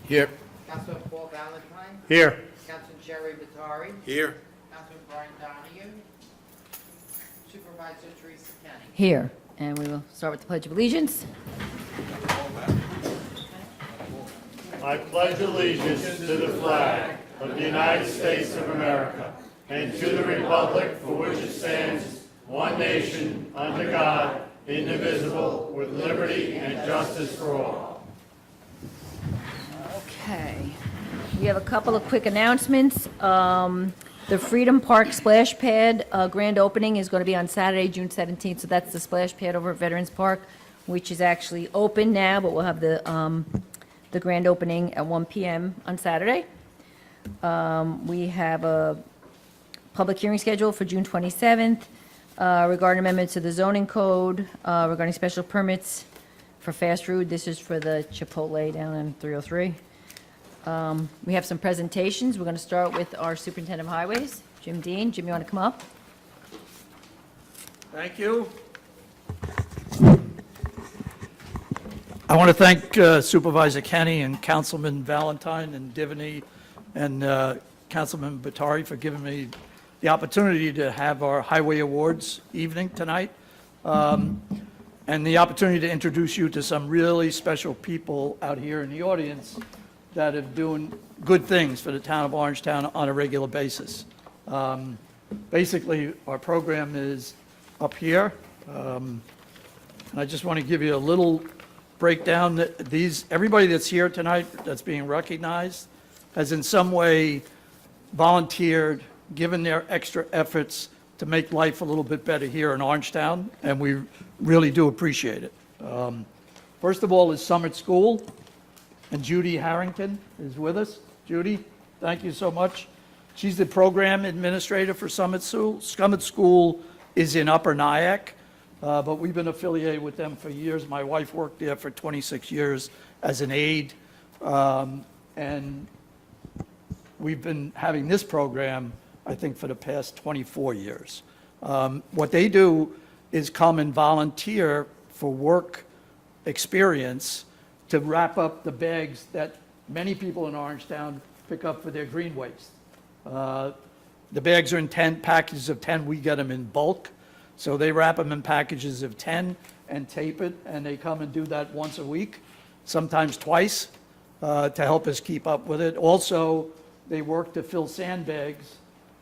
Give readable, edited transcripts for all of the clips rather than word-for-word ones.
Here. Councilman Paul Valentine. Here. Councilman Jerry Vitari. Here. Councilman Brian Donahue. Supervisor Teresa Kenny. Here, and we will start with the Pledge of Allegiance. I pledge allegiance to the flag of the United States of America and to the republic for which it stands, one nation, under God, indivisible, with liberty and justice for all. Okay, we have a couple of quick announcements. The Freedom Park Splash Pad grand opening is going to be on Saturday, June 17th, so that's the splash pad over at Veterans Park, which is actually open now, but we'll have the grand opening at 1 p.m. on Saturday. We have a public hearing scheduled for June 27th regarding amendments to the zoning code regarding special permits for fast food. This is for the Chipotle down on 303. We have some presentations. We're going to start with our Superintendent of Highways, Jim Dean. Jim, you want to come up? Thank you. I want to thank Supervisor Kenny and Councilman Valentine and Divany and Councilman Batari for giving me the opportunity to have our Highway Awards evening tonight, and the opportunity to introduce you to some really special people out here in the audience that are doing good things for the town of Orangetown on a regular basis. Basically, our program is up here, and I just want to give you a little breakdown. Everybody that's here tonight that's being recognized has in some way volunteered, given their extra efforts to make life a little bit better here in Orangetown, and we really do appreciate it. First of all is Summit School, and Judy Harrington is with us. Judy, thank you so much. She's the program administrator for Summit School. Summit School is in Upper Nyack, but we've been affiliated with them for years. My wife worked there for 26 years as an aide, and we've been having this program, I think, for the past 24 years. What they do is come and volunteer for work experience to wrap up the bags that many people in Orangetown pick up for their green waste. The bags are in 10 packages of 10. We get them in bulk. So they wrap them in packages of 10 and tape it, and they come and do that once a week, sometimes twice, to help us keep up with it. Also, they work to fill sandbags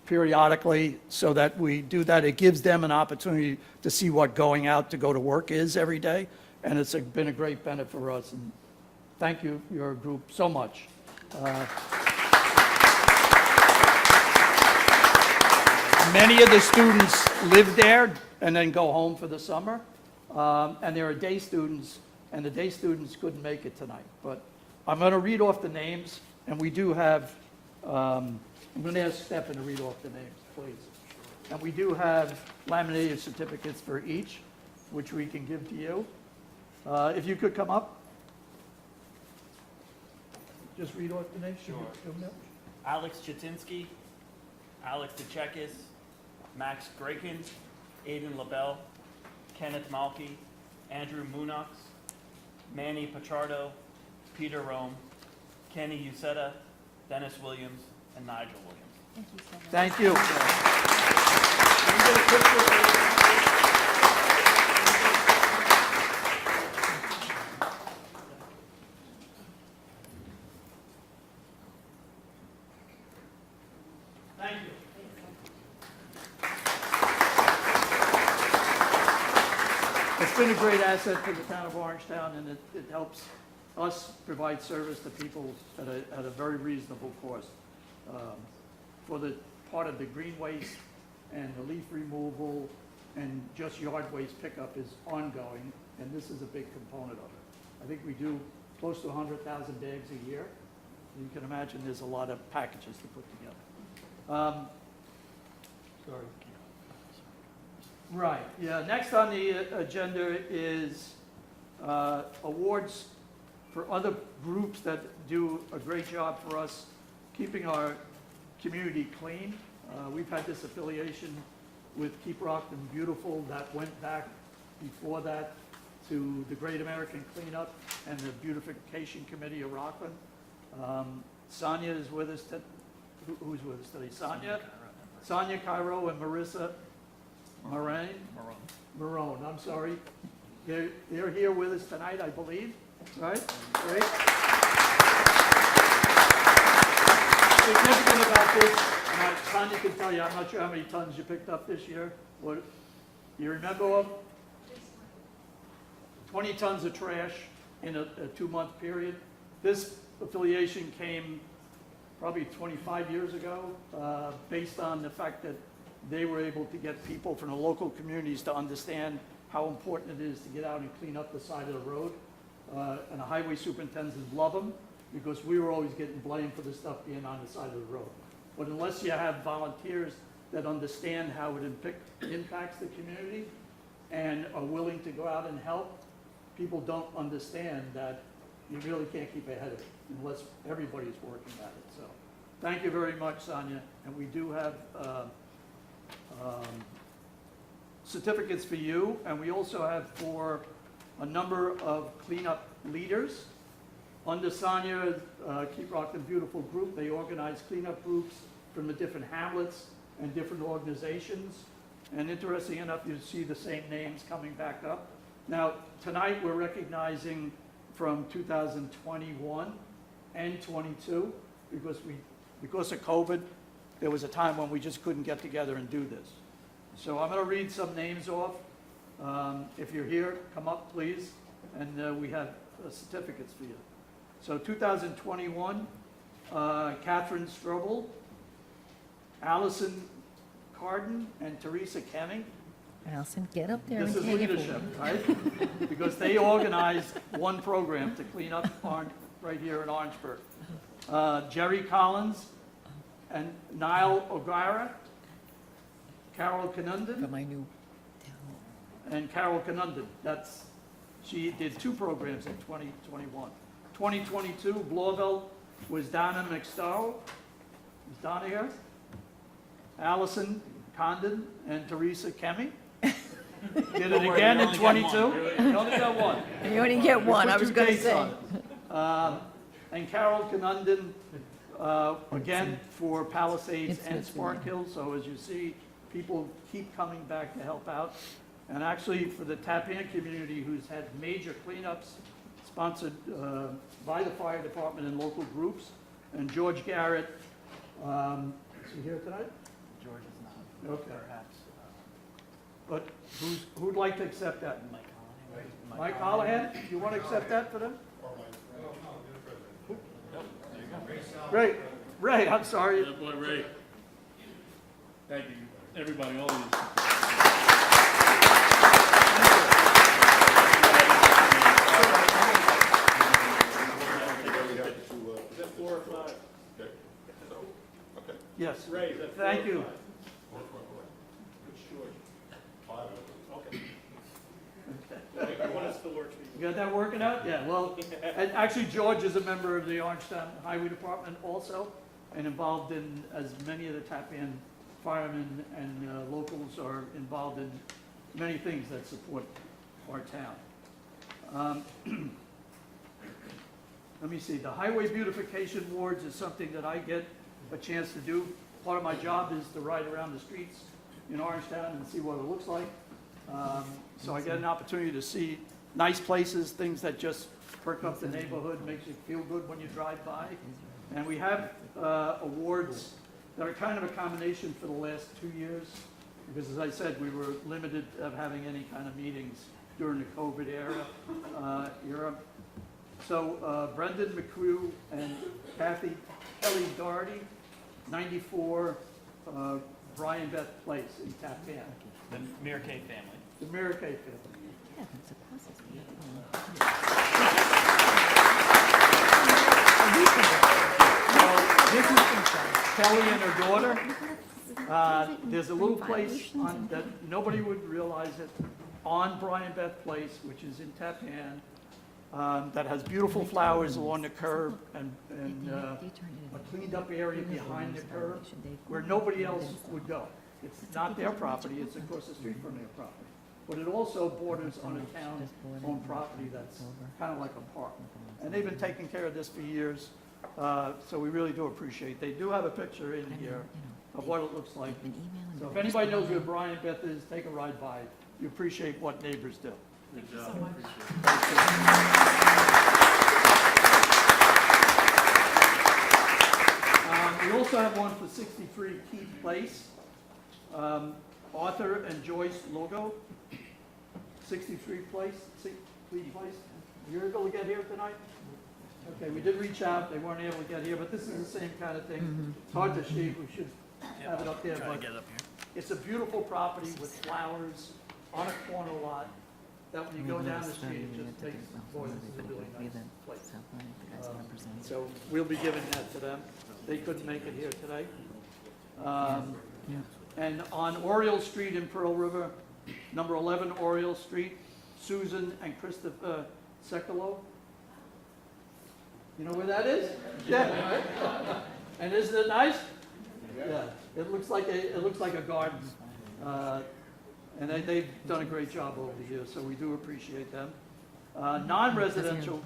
periodically so that we do that. It gives them an opportunity to see what going out to go to work is every day, and it's been a great benefit for us. And thank you, your group, so much. Many of the students live there and then go home for the summer, and there are day students, and the day students couldn't make it tonight. But I'm going to read off the names, and we do have, I'm going to ask Stefan to read off the names, please. And we do have laminated certificates for each, which we can give to you. If you could come up. Just read off the names. Sure. Alex Chetinsky, Alex DeChekis, Max Graken, Aiden LaBelle, Kenneth Malky, Andrew Munoz, Manny Pachardo, Peter Rome, Kenny Uceta, Dennis Williams, and Nigel Williams. Thank you so much. Thank you. Can we get a picture? Thank you. It's been a great asset for the town of Orangetown, and it helps us provide service to people at a very reasonable cost. For the part of the green waste and the leaf removal and just yard waste pickup is ongoing, and this is a big component of it. I think we do close to 100,000 bags a year. You can imagine there's a lot of packages to put together. Sorry. Right, yeah, next on the agenda is awards for other groups that do a great job for us keeping our community clean. We've had this affiliation with Keep Rockland Beautiful that went back before that to the Great American Cleanup and the Beautification Committee of Rockland. Sonia is with us, who's with us today? Sonia Cairo and Marissa Marone, I'm sorry. They're here with us tonight, I believe, right? Great. Significant about this, and Sonia can tell you, I'm not sure how many tons you picked up this year. What, you remember of? 20 tons of trash in a 2-month period. This affiliation came probably 25 years ago, based on the fact that they were able to get people from the local communities to understand how important it is to get out and clean up the side of the road. And the highway superintendents love them because we were always getting blamed for the stuff being on the side of the road. But unless you have volunteers that understand how it impacts the community and are willing to go out and help, people don't understand that you really can't keep ahead of it unless everybody's working at it. So thank you very much, Sonia. And we do have certificates for you, and we also have for a number of cleanup leaders. Under Sonia, Keep Rockin' Beautiful group, they organize cleanup groups from the different hamlets and different organizations. And interesting enough, you see the same names coming back up. Now, tonight we're recognizing from 2021 and 22, because of COVID, there was a time when we just couldn't get together and do this. So I'm going to read some names off. If you're here, come up, please, and we have certificates for you. So 2021, Catherine Strobel, Allison Carden, and Teresa Kenning. Allison, get up there This and is take it leadership, forward. right? Because they organized one program to clean up right here in Orangeburg. Jerry Collins and Niall O'Gara, Carol For Canundan, my new town. and Carol Canundan. She did 2 programs in 2021. 2022, Blauvelt was Donna McStarrow. Is Donna here? Allison Condon and Teresa Kemi. Did it again in 22. You only got one. You only get one, I Put was 2 going to dates say. on it. And Carol Canundan, again, for Palisades It's and missing. Spark Hill. So as you see, people keep coming back to help out. And actually, for the Tappan community, who's had major cleanups, sponsored by the fire department and local groups. And George Garrett, is he here tonight? George is not. Okay. Perhaps But who'd like to accept that? Mike Hollihan. Mike Hollihan, you want to accept that for them? Ray, Ray, I'm sorry. That boy Ray. Thank you, everybody, all of you. Is that 4 or 5? Okay. So, okay. Yes. Ray, is that 4 Thank or you. 5? Which George? 5. Okay. One is still works for You got that working out? Yeah, well, and actually George is a member of the Orangetown Highway Department also, and involved in, as many of the Tappan firemen and locals are involved in many things that support our town. Let me see, the Highway Beautification Awards is something that I get a chance to do. Part of my job is to ride around the streets in Orangetown and see what it looks like. So I get an opportunity to see nice places, things that just perk up the neighborhood, makes you feel good when you drive by. And we have awards that are kind of a combination for the last 2 years, because as I said, we were limited of having any kind of meetings during the COVID era. So Brendan McCrew and Kathy Kelly Doherty, 94 Brian Beth Place in Tappan, The Mirkay family. the Mirkay family. Yeah, it's a process. So this is Kelly and her daughter. There's a little place that nobody would realize it, on Brian Beth Place, which is in Tappan, that has beautiful flowers along the curb and a cleaned up area behind the curb where nobody else would go. It's not their property, it's across the street from their property. But it also borders on a town-owned property that's kind of like a park. And they've been taking care of this for years. So we really do appreciate. They do have a picture in here of what it looks like. Been emailing So if me. anybody knows where Brian Beth is, take a ride by. You appreciate what neighbors do. Good job. We also have one for 63 Keith Place. Arthur and Joyce Logo, 63 Place, Keith Place. You're able to get here tonight? Okay, we did reach out, they weren't able to get here, but this is the same kind of thing. It's hard to see, we should have it up there, Try to but get it up here. it's a beautiful property with flowers on a corner lot, that when you go down the street, it just takes, boy, this is a really nice place. So we'll be giving that to them. They couldn't make it here today. And on Oriole Street in Pearl River, number 11 Oriole Street, Susan and Christopher Sekolo. You know where that is? Yeah. And isn't it nice? Yeah. It looks like a garden. And they've done a great job over the years, so we do appreciate them. Non-residential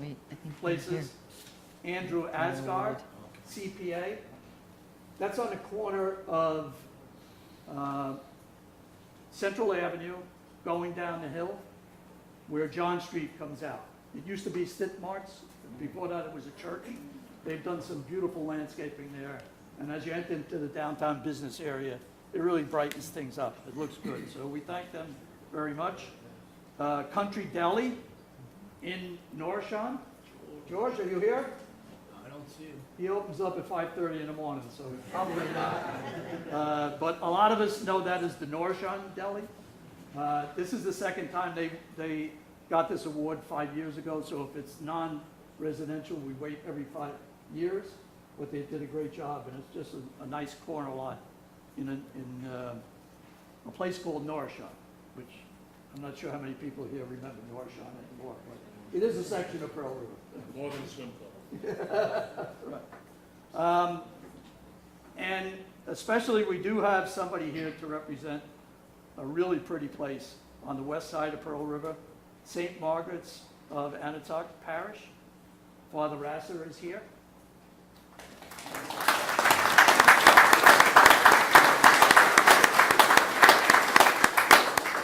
places, Andrew Asgard, CPA. That's on the corner of Central Avenue, going down the hill, where John Street comes out. It used to be Stitmart's. Before that, it was a church. They've done some beautiful landscaping there. And as you enter into the downtown business area, it really brightens things up. It looks good. So we thank them very much. Country Deli in Norrishan. George, are you here? I don't see him. He opens up at 5:30 in the morning, so probably not. But a lot of us know that as the Norrishan Deli. This is the second time they got this award 5 years ago, so if it's non-residential, we wait every 5 years. But they did a great job, and it's just a nice corner lot in a place called Norrishan, which I'm not sure how many people here remember Norrishan anymore, but it is a section of Pearl River. More than a swim club. Right. And especially, we do have somebody here to represent a really pretty place on the west side of Pearl River, St. Margaret's of Anatoc Parish. Father Rasser is here.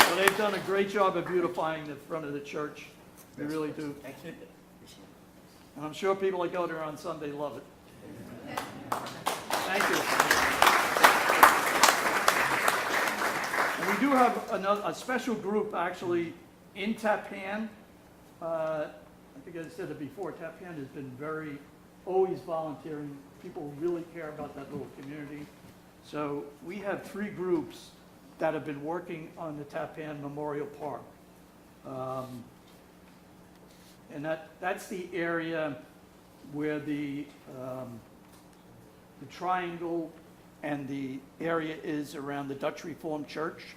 So they've done a great job of beautifying the front of the church. They really do. And I'm sure people that go there on Sunday love it. Thank you. And we do have a special group actually in Tappan. I think I said it before, Tappan has been always volunteering. People really care about that little community. So we have 3 groups that have been working on the Tappan Memorial Park. And that's the area where the triangle and the area is around the Dutch Reformed Church.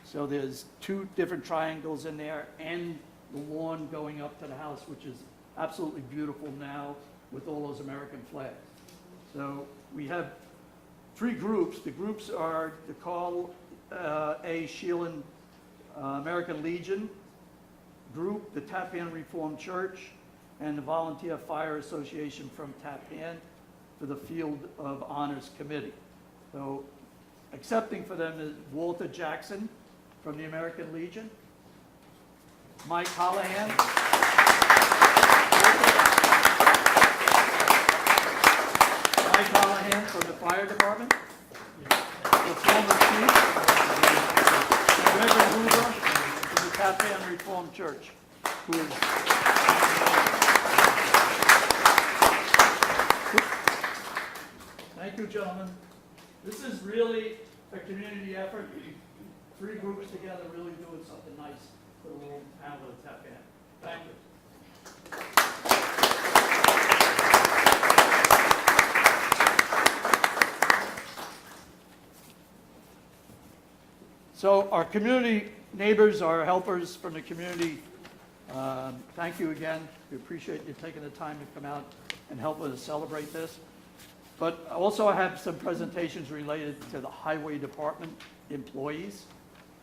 So there's 2 different triangles in there and the lawn going up to the house, which is absolutely beautiful now with all those American flags. So we have 3 groups. The groups are the Carl A. Sheelan American Legion group, the Tappan Reformed Church, and the Volunteer Fire Association from Tappan for the Field of Honors Committee. So accepting for them is Walter Jackson from the American Legion, Mike Callahan, from the fire department, the former chief, and Reverend Hoover from the Tappan Reformed Church, who is Thank you, gentlemen. This is really a community effort. 3 groups together really doing something nice for the little town of Tappan. Thank you. So our community neighbors, our helpers from the community, thank you again. We appreciate you taking the time to come out and help us celebrate this. But also I have some presentations related to the highway department employees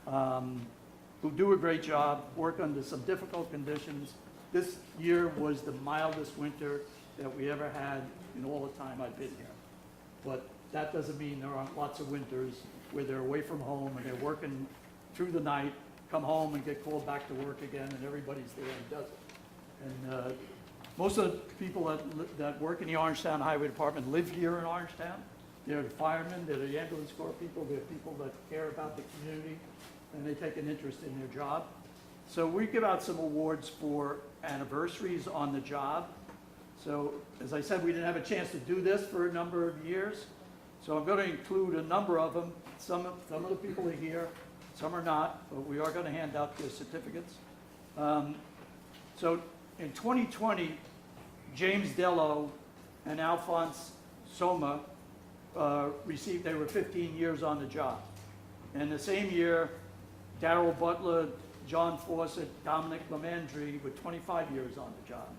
who do a great job, work under some difficult conditions. This year was the mildest winter that we ever had in all the time I've been here. But that doesn't mean there aren't lots of winters where they're away from home and they're working through the night, come home and get called back to work again, and everybody's there and does it. And most of the people that work in the Orangetown Highway Department live here in Orangetown. They're the firemen, they're the ambulance corps people, they're people that care about the community, and they take an interest in their job. So we give out some awards for anniversaries on the job. So, as I said, we didn't have a chance to do this for a number of years. So I'm going to include a number of them. Some of the people are here, some are not, but we are going to hand out their certificates. So in 2020, James Dello and Alphonse Soma received, they were 15 years on the job. And the same year, Darrell Butler, John Fawcett, Dominic Lamandry with 25 years on the job.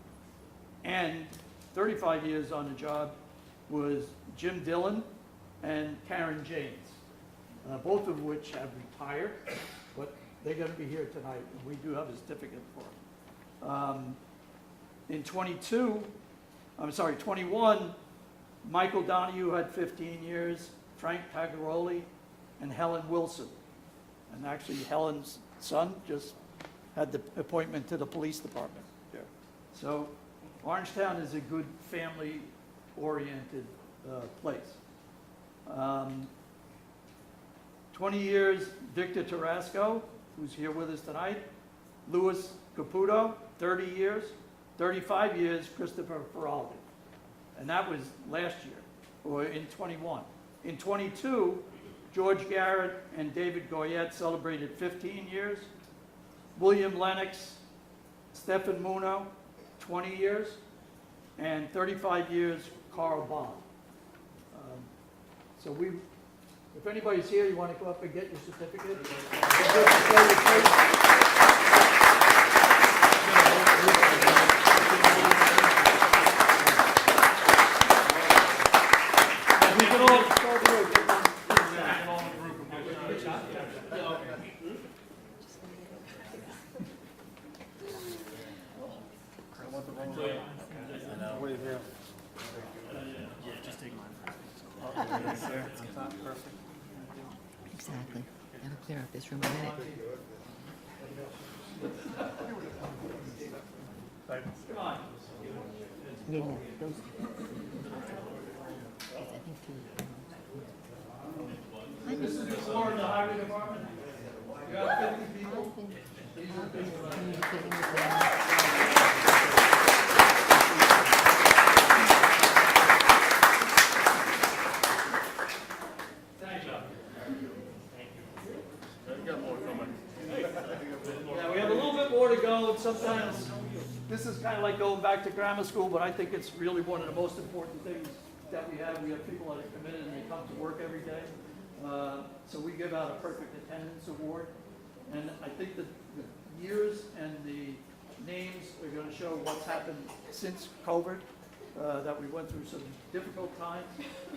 And 35 years on the job was Jim Dillon and Karen James, both of which have retired, but they're going to be here tonight, and we do have a certificate for them. In 21, Michael Donahue had 15 years, Frank Tagaroli, and Helen Wilson. And actually, Helen's son just had the appointment to the police department there. So Orangetown is a good family-oriented place. 20 years, Victor Tarasco, who's here with us tonight. Louis Caputo, 30 years. 35 years, Christopher Feraldi. And that was last year, or in 21. In 22, George Garrett and David Goyette celebrated 15 years. William Lennox, Stephen Muno, 20 years. And 35 years, Carl Bond. So if anybody's here, you want to go up and get your certificate? We can all start here. Exactly. That'll clear up this room in a minute. Come on. Yeah, those. I think two. This is the floor of the highway department. You have 50 people. These are people that Communicating with them. Thank you. We got more coming. Yeah, we have a little bit more to go, and sometimes this is kind of like going back to grammar school, but I think it's really one of the most important things that we have. We have people that are committed and they come to work every day. So we give out a perfect attendance award. And I think that the years and the names are going to show what's happened since COVID, that we went through some difficult times.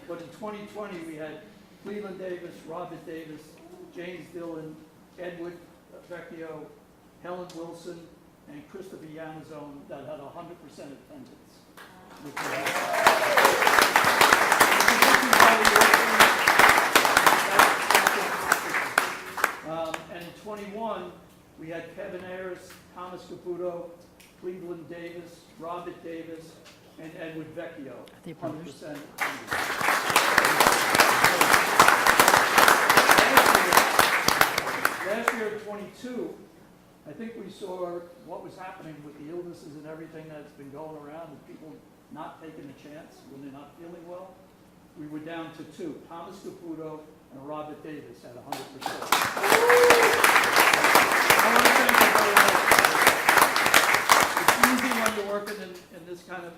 But in 2020, we had Cleveland Davis, Robert Davis, James Dillon, Edward Vecchio, Helen Wilson, and Christopher Yanazone that had 100% attendance. And in 21, we had Kevin Ayers, Thomas Caputo, Cleveland Davis, Robert Davis, and Edward Vecchio. they brothers? 100% attendance. Last year, 22, I think we saw what was happening with the illnesses and everything that's been going around, and people not taking a chance when they're not feeling well. We were down to 2. Thomas Caputo and Robert Davis had 100%. I want to thank you very much. It's easy when you're working in this kind of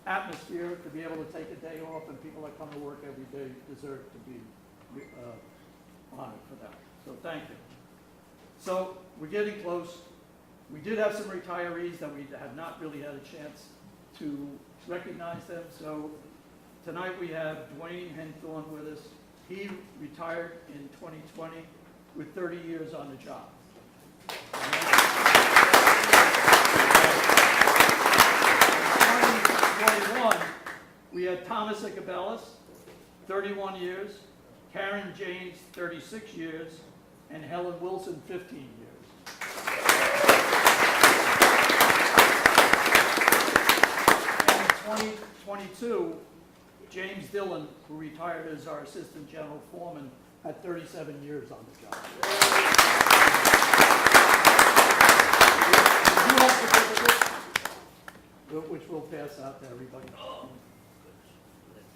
atmosphere to be able to take a day off, and people that come to work every day deserve to be honored for that. So thank you. So we're getting close. We did have some retirees that we have not really had a chance to recognize them. So tonight we have Dwayne Henthorn with us. He retired in 2020 with 30 years on the job. We had Thomas Icabellis, 31 years, Karen James, 36 years, and Helen Wilson, 15 years. And in 2022, James Dillon, who retired as our Assistant General Foreman, had 37 years on the job. We do have certificates, which we'll pass out to everybody.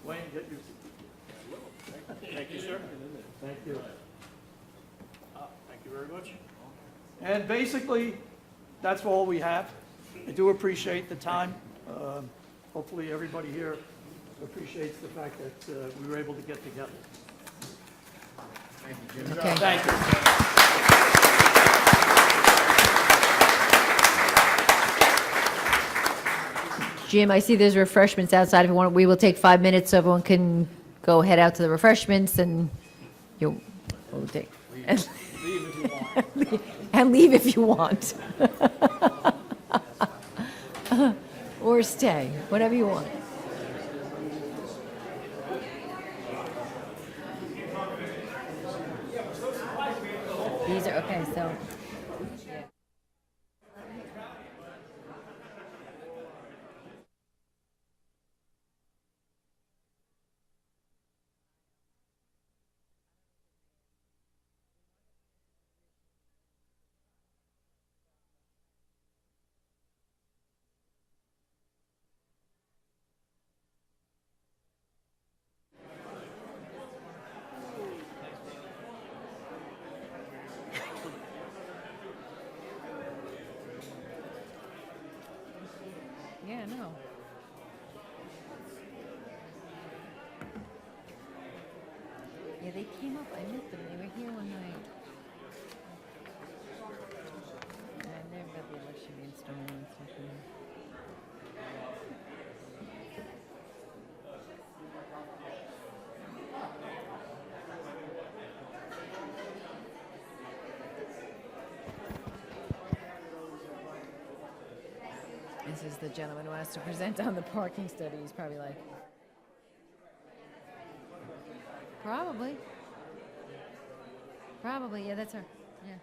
Wayne, get your certificate. Thank you, sir. Thank you. Thank you very much. And basically, that's all we have. I do appreciate the time. Hopefully, everybody here appreciates the fact that we were able to get together. Okay. Thank you. Jim, I see there's refreshments outside. If you want, we will take 5 minutes so everyone can go head out to the refreshments and you'll, we'll take. And leave if you want. Or stay, whatever you want. These are, okay, so. Yeah, no. Yeah, they came up, I met them, they were here one night. I never got the election installment and stuff. This is the gentleman who has to present on the parking study. He's probably like, probably. Probably, yeah, that's her. Yeah.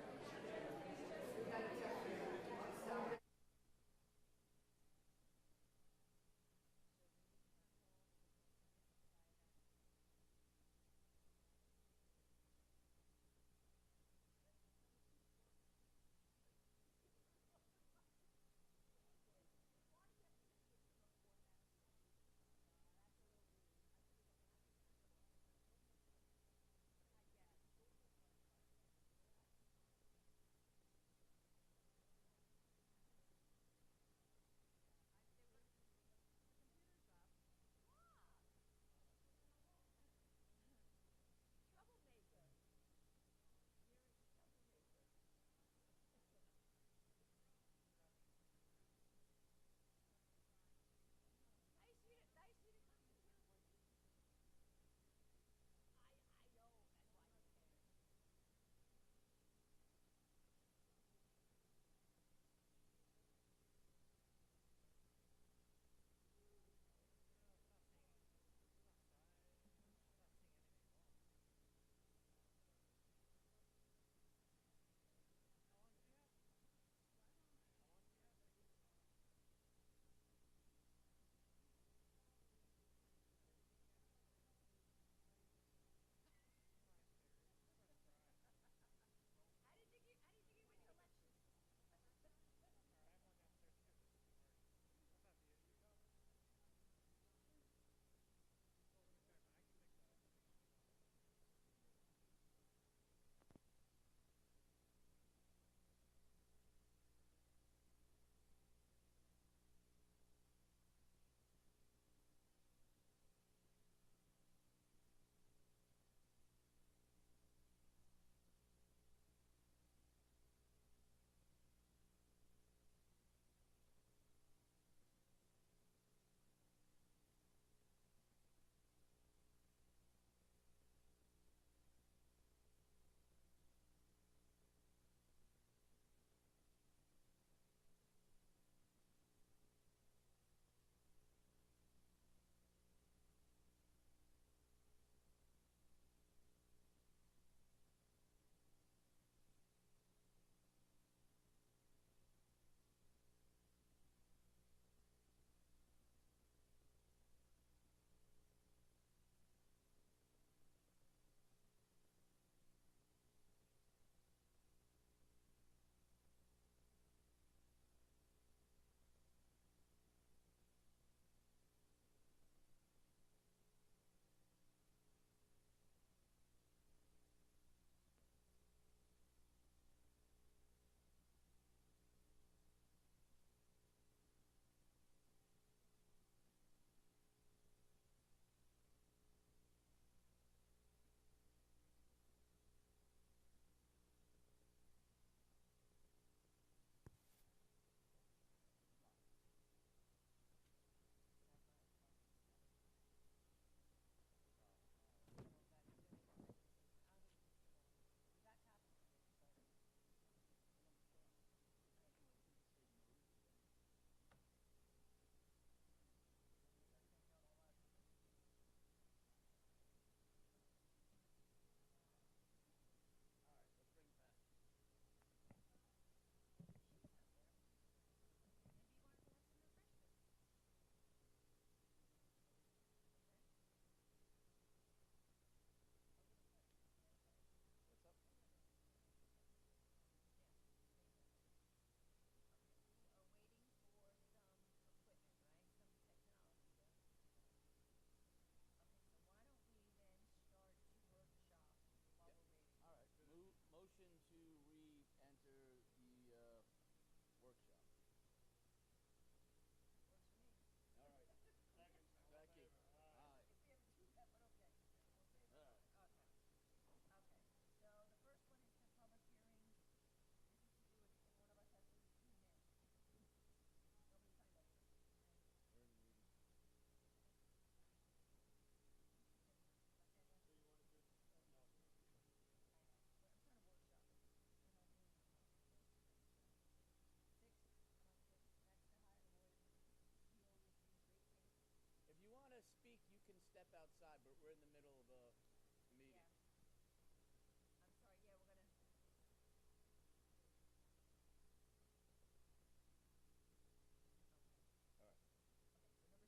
outside, but we're in the middle of a meeting. The SROs, all right.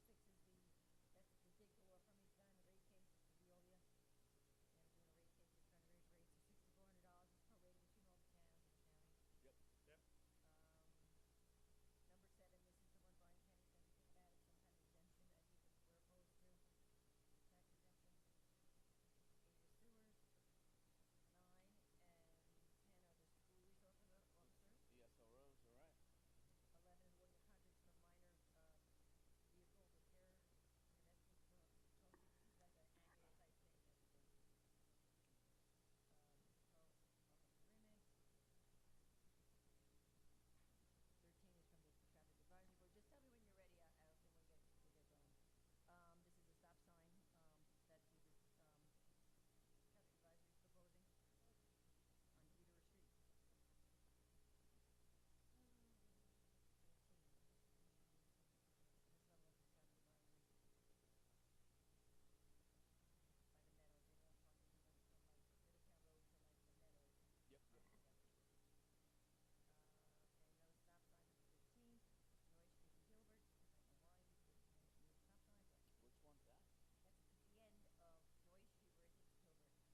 Which one's that?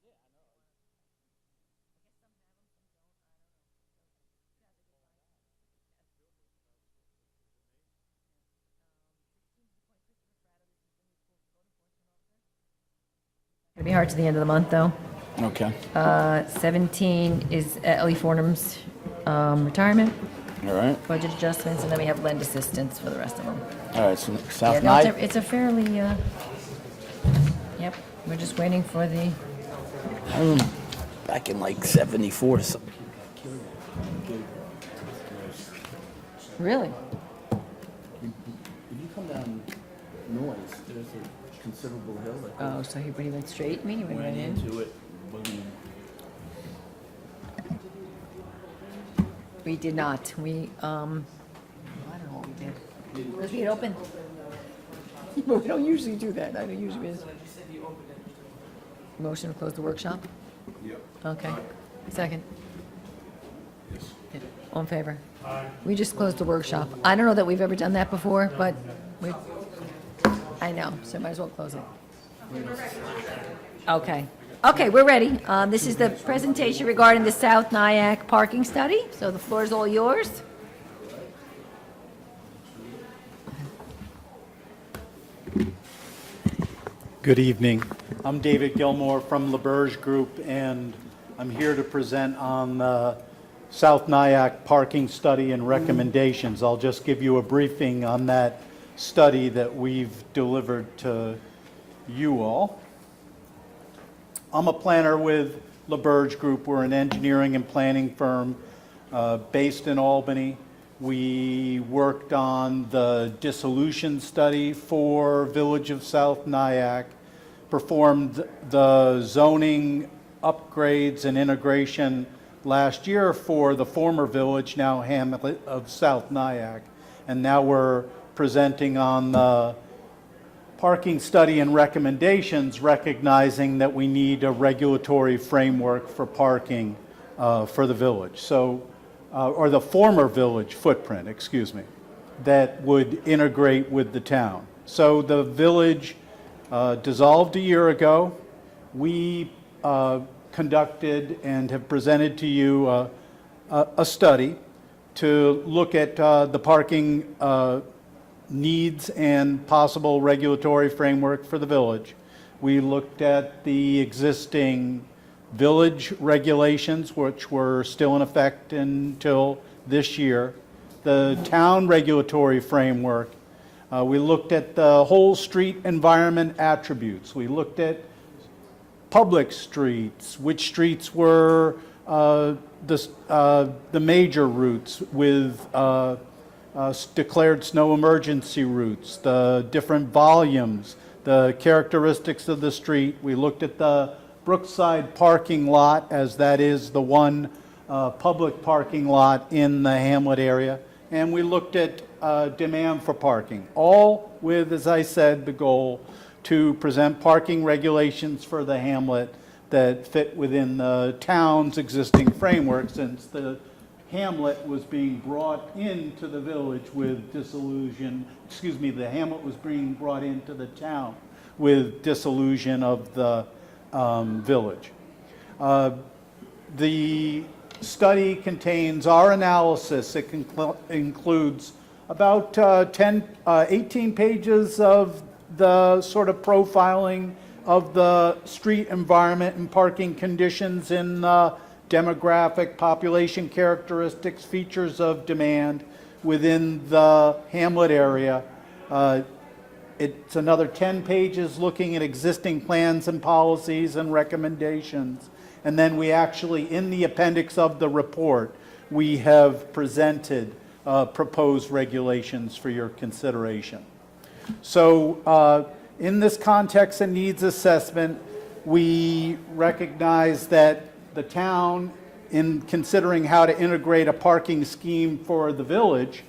Yeah, I know. It'll be hard to the end of the month, though. Okay. 17 is Ellie Fornham's retirement, All right. budget adjustments, and then we have lend assistance for the rest of them. All right, so Yeah, South no, Night. it's a fairly, yep, we're just waiting for the, Back in like 74 or something. really? If you come down Noise, there's a considerable hill that Oh, so he went straight, you mean, he went right went in? into it. Boom. We did not, we, I don't know what we did. Let's leave it open. But we don't usually do that, I don't usually. Motion to close the workshop? Yep. Okay, second. Yes. All in favor? We just closed the workshop. I don't know that we've ever done that before, but I know, so might as well close it. Okay. Okay, we're ready. This is the presentation regarding the South Nyack parking study, so the floor is all yours. Good evening. I'm David Gilmore from LaBerge Group, and I'm here to present on the South Nyack parking study and recommendations. I'll just give you a briefing on that study that we've delivered to you all. I'm a planner with LaBerge Group. We're an engineering and planning firm based in Albany. We worked on the dissolution study for Village of South Nyack, performed the zoning upgrades and integration last year for the former village, now hamlet of South Nyack, and now we're presenting on the parking study and recommendations, recognizing that we need a regulatory framework for parking for the village. So, or the former village footprint, excuse me, that would integrate with the town. So the village dissolved a year ago. We conducted and have presented to you a study to look at the parking needs and possible regulatory framework for the village. We looked at the existing village regulations, which were still in effect until this year, the town regulatory framework. We looked at the whole street environment attributes. We looked at public streets, which streets were the major routes with declared snow emergency routes, the different volumes, the characteristics of the street. We looked at the Brookside parking lot, as that is the one public parking lot in the hamlet area. And we looked at demand for parking, all with, as I said, the goal to present parking regulations for the hamlet that fit within the town's existing framework, since the hamlet was being brought into the village with dissolution, the hamlet was being brought into the town with dissolution of the village. The study contains our analysis. It includes about 18 pages of the sort of profiling of the street environment and parking conditions in demographic, population characteristics, features of demand within the hamlet area. It's another 10 pages looking at existing plans and policies and recommendations. And then we actually, in the appendix of the report, we have presented proposed regulations for your consideration. So in this context and needs assessment, we recognize that the town, in considering how to integrate a parking scheme for the village,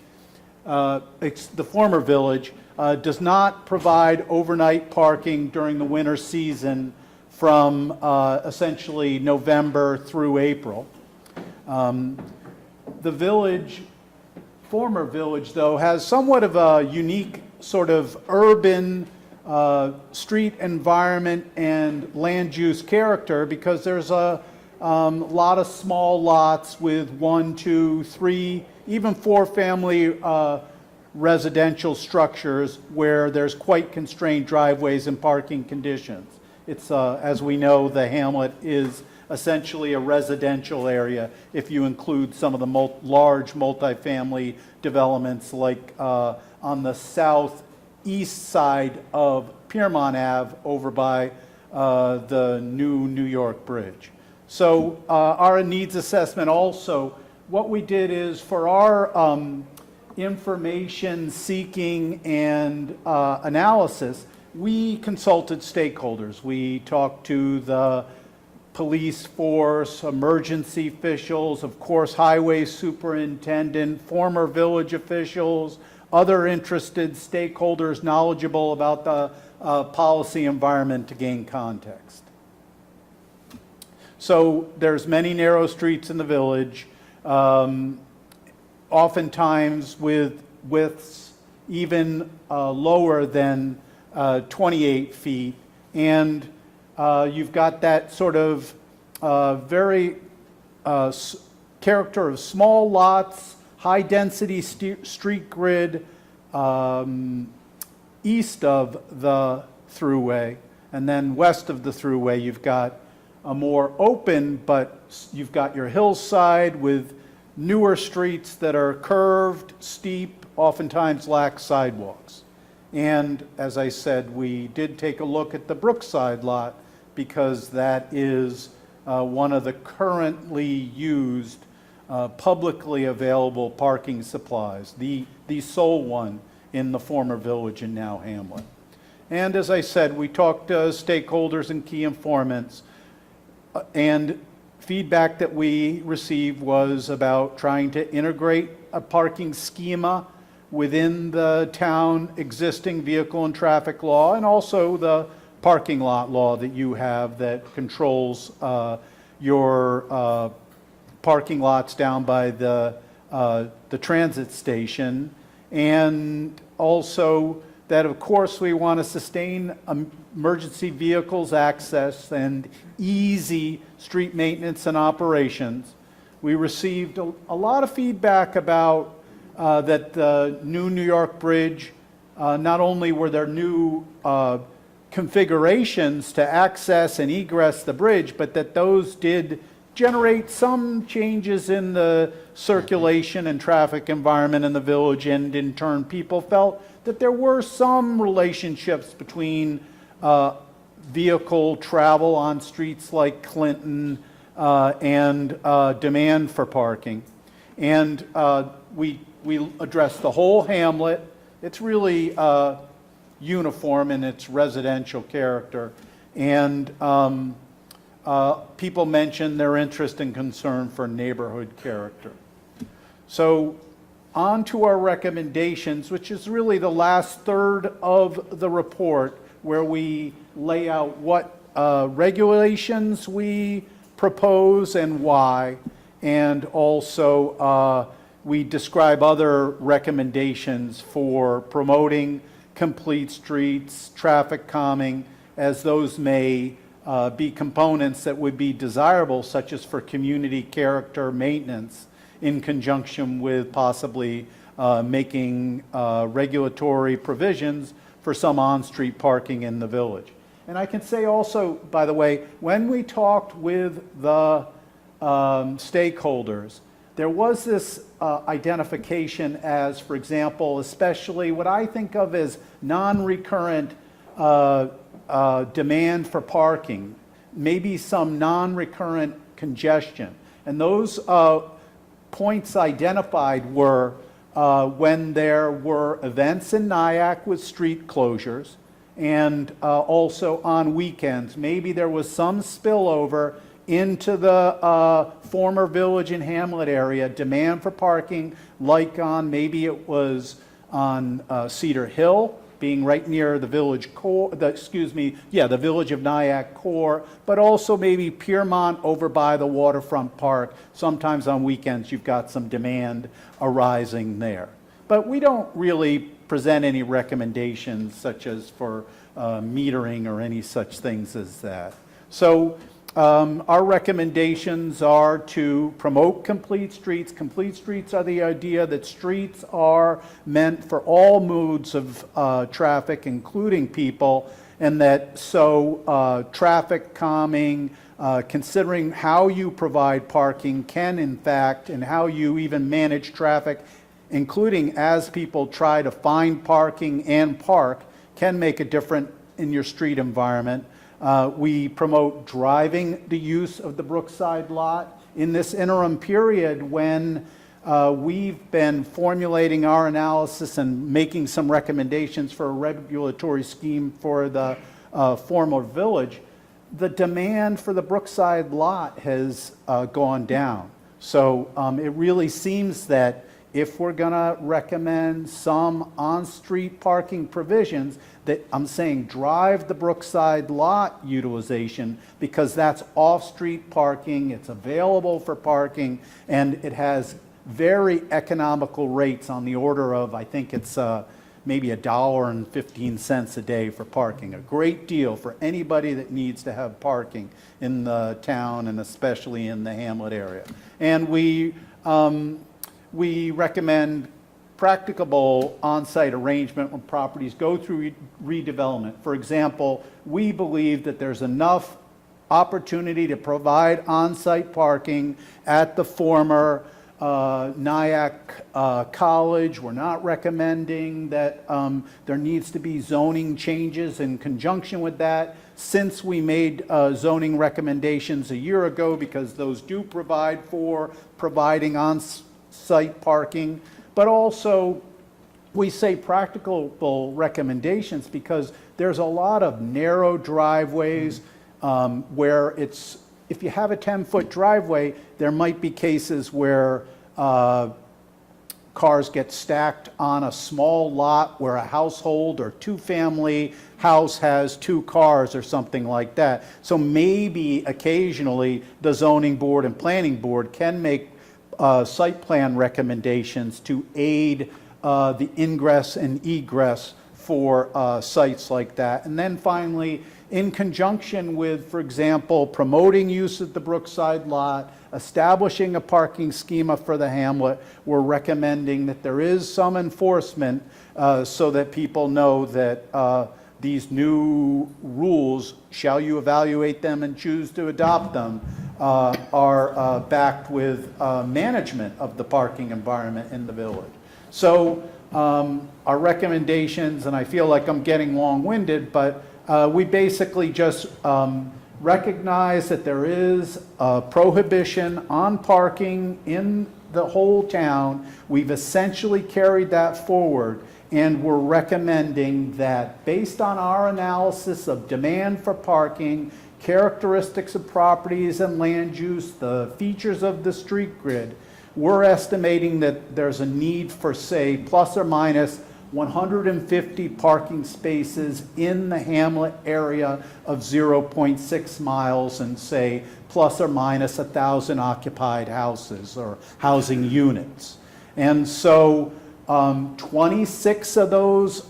the former village, does not provide overnight parking during the winter season from essentially November through April. The village, former village though, has somewhat of a unique sort of urban street environment and land use character, because there's a lot of small lots with 1, 2, 3, even 4 family residential structures where there's quite constrained driveways and parking conditions. It's, as we know, the hamlet is essentially a residential area if you include some of the large multifamily developments like on the southeast side of Piermont Ave over by the new New York Bridge. So our needs assessment also, what we did is for our information seeking and analysis, we consulted stakeholders. We talked to the police force, emergency officials, of course, highway superintendent, former village officials, other interested stakeholders knowledgeable about the policy environment to gain context. So there's many narrow streets in the village, oftentimes with widths even lower than 28 feet, and you've got that sort of very character of small lots, high density street grid east of the thruway, and then west of the thruway you've got a more open, but you've got your hillside with newer streets that are curved, steep, oftentimes lack sidewalks. And as I said, we did take a look at the Brookside lot because that is one of the currently used publicly available parking supplies, the sole one in the former village and now hamlet. And as I said, we talked to stakeholders and key informants, and feedback that we received was about trying to integrate a parking schema within the town existing vehicle and traffic law, and also the parking lot law that you have that controls your parking lots down by the transit station. And also that, of course, we want to sustain emergency vehicles access and easy street maintenance and operations. We received a lot of feedback about that the new New York Bridge, not only were there new configurations to access and egress the bridge, but that those did generate some changes in the circulation and traffic environment in the village, and in turn people felt that there were some relationships between vehicle travel on streets like Clinton and demand for parking. And we addressed the whole hamlet. It's really uniform in its residential character. And people mentioned their interest and concern for neighborhood character. So on to our recommendations, which is really the last third of the report, where we lay out what regulations we propose and why, and also we describe other recommendations for promoting complete streets, traffic calming, as those may be components that would be desirable, such as for community character maintenance, in conjunction with possibly making regulatory provisions for some on-street parking in the village. And I can say also, by the way, when we talked with the stakeholders, there was this identification as, for example, especially what I think of as non-recurrent demand for parking, maybe some non-recurrent congestion. And those points identified were when there were events in Nyack with street closures, and also on weekends. Maybe there was some spillover into the former Village and Hamlet area, demand for parking, like on, maybe it was on Cedar Hill, being right near the village core, the Village of Nyack core, but also maybe Piermont over by the waterfront park. Sometimes on weekends you've got some demand arising there. But we don't really present any recommendations such as for metering or any such things as that. So our recommendations are to promote complete streets. Complete streets are the idea that streets are meant for all modes of traffic, including people, and that so traffic calming, considering how you provide parking can in fact, and how you even manage traffic, including as people try to find parking and park, can make a difference in your street environment. We promote driving the use of the Brookside lot. In this interim period when we've been formulating our analysis and making some recommendations for a regulatory scheme for the former village, the demand for the Brookside lot has gone down. So it really seems that if we're going to recommend some on-street parking provisions, that I'm saying drive the Brookside lot utilization, because that's off-street parking, it's available for parking, and it has very economical rates on the order of, I think it's maybe $1.15 a day for parking. A great deal for anybody that needs to have parking in the town, and especially in the Hamlet area. And we recommend practicable on-site arrangement when properties go through redevelopment. For example, we believe that there's enough opportunity to provide on-site parking at the former Nyack College. We're not recommending that there needs to be zoning changes in conjunction with that, since we made zoning recommendations a year ago, because those do provide for providing on-site parking. But also, we say practicable recommendations because there's a lot of narrow driveways where it's, if you have a 10-foot driveway, there might be cases where cars get stacked on a small lot where a household or two-family house has 2 cars or something like that. So maybe occasionally the zoning board and planning board can make site plan recommendations to aid the ingress and egress for sites like that. And then finally, in conjunction with, for example, promoting use of the Brookside lot, establishing a parking schema for the hamlet, we're recommending that there is some enforcement so that people know that these new rules, shall you evaluate them and choose to adopt them, are backed with management of the parking environment in the village. So our recommendations, and I feel like I'm getting long-winded, but we basically just recognize that there is a prohibition on parking in the whole town. We've essentially carried that forward, and we're recommending that based on our analysis of demand for parking, characteristics of properties and land use, the features of the street grid, we're estimating that there's a need for, say, plus or minus 150 parking spaces in the hamlet area of 0.6 miles and say plus or minus 1,000 occupied houses or housing units. And so 26 of those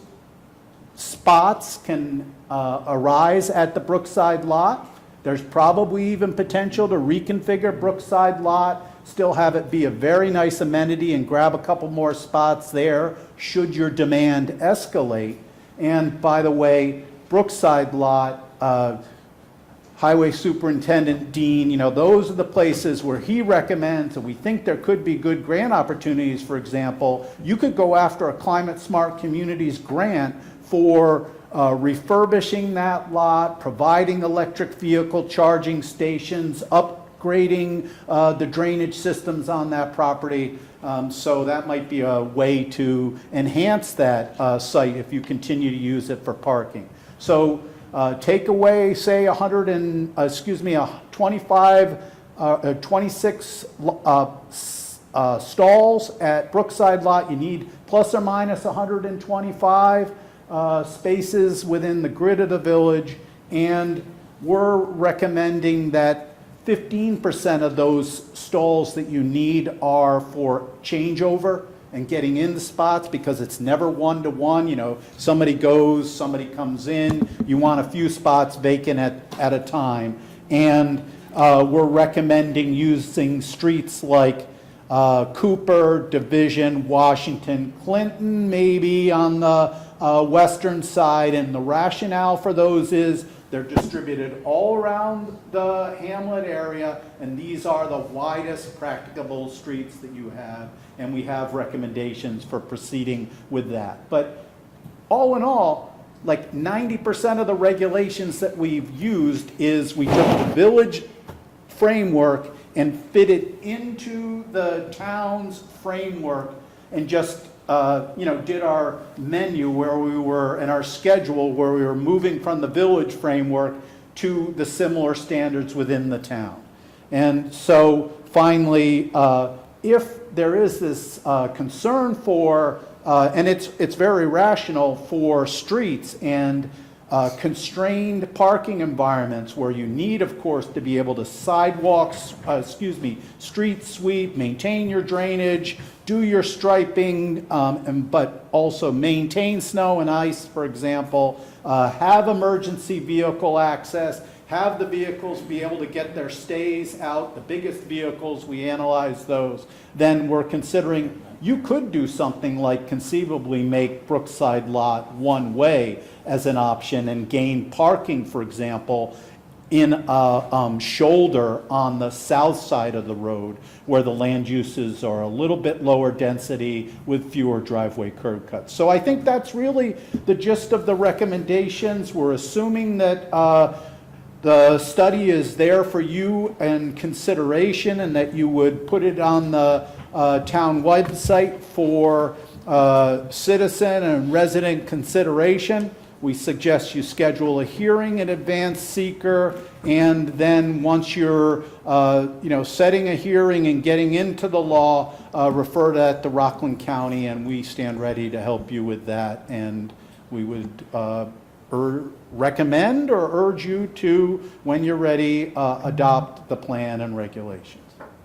spots can arise at the Brookside lot. There's probably even potential to reconfigure Brookside lot, still have it be a very nice amenity and grab a couple more spots there should your demand escalate. And by the way, Brookside lot, Highway Superintendent Dean, you know, those are the places where he recommends, and we think there could be good grant opportunities. For example, you could go after a Climate Smart Communities grant for refurbishing that lot, providing electric vehicle charging stations, upgrading the drainage systems on that property. So that might be a way to enhance that site if you continue to use it for parking. So take away, say, 26 stalls at Brookside lot. You need plus or minus 125 spaces within the grid of the village, and we're recommending that 15% of those stalls that you need are for changeover and getting in the spots, because it's never one-to-one. You know, somebody goes, somebody comes in. You want a few spots vacant at a time. And we're recommending using streets like Cooper, Division, Washington, Clinton, maybe on the western side. And the rationale for those is they're distributed all around the hamlet area, and these are the widest practicable streets that you have, and we have recommendations for proceeding with that. But all in all, like 90% of the regulations that we've used is we took the village framework and fit it into the town's framework and just did our menu where we were, and our schedule where we were moving from the village framework to the similar standards within the town. And so finally, if there is this concern for, and it's very rational for streets and constrained parking environments where you need, of course, to be able to street sweep, maintain your drainage, do your striping, but also maintain snow and ice, for example, have emergency vehicle access, have the vehicles be able to get their stays out, the biggest vehicles, we analyze those, then we're considering you could do something like conceivably make Brookside lot one way as an option and gain parking, for example, in a shoulder on the south side of the road where the land uses are a little bit lower density with fewer driveway curb cuts. So I think that's really the gist of the recommendations. We're assuming that the study is there for you in consideration and that you would put it on the town website for citizen and resident consideration. We suggest you schedule a hearing in advance, seeker, and then once you're setting a hearing and getting into the law, refer that to Rockland County, and we stand ready to help you with that. And we would recommend or urge you to, when you're ready, adopt the plan and regulations.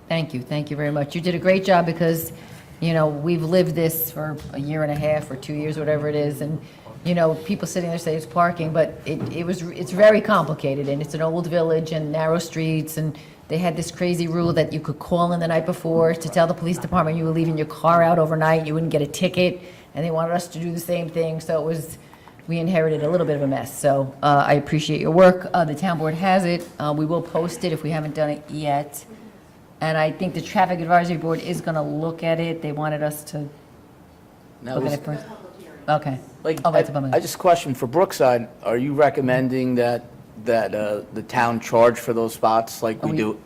Thank you very much. You did a great job because, we've lived this for a year and a half or 2 years, whatever it is, and people sitting there say it's parking, but it's very complicated, and it's an old village and narrow streets, and they had this crazy rule that you could call in the night before to tell the police department you were leaving your car out overnight, you wouldn't get a ticket, and they wanted us to do the same thing, so we inherited a little bit of a mess. So I appreciate your work. The town board has it. We will post it if we haven't done it yet. And I think the traffic advisory board is going to look at it. They wanted us to look at it first. Okay. I just question for Brookside, are you recommending that the town charge for those spots like we do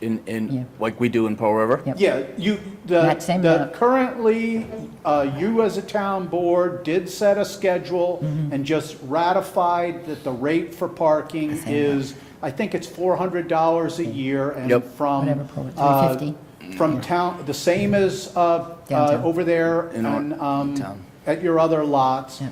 like we do in Pearl River? Yep. Yeah, currently, you as a town board did set a schedule and just ratified that the rate for parking is, I think it's $400 a year, and from $350. from town, the same as over there in town. at your other lots. Yeah.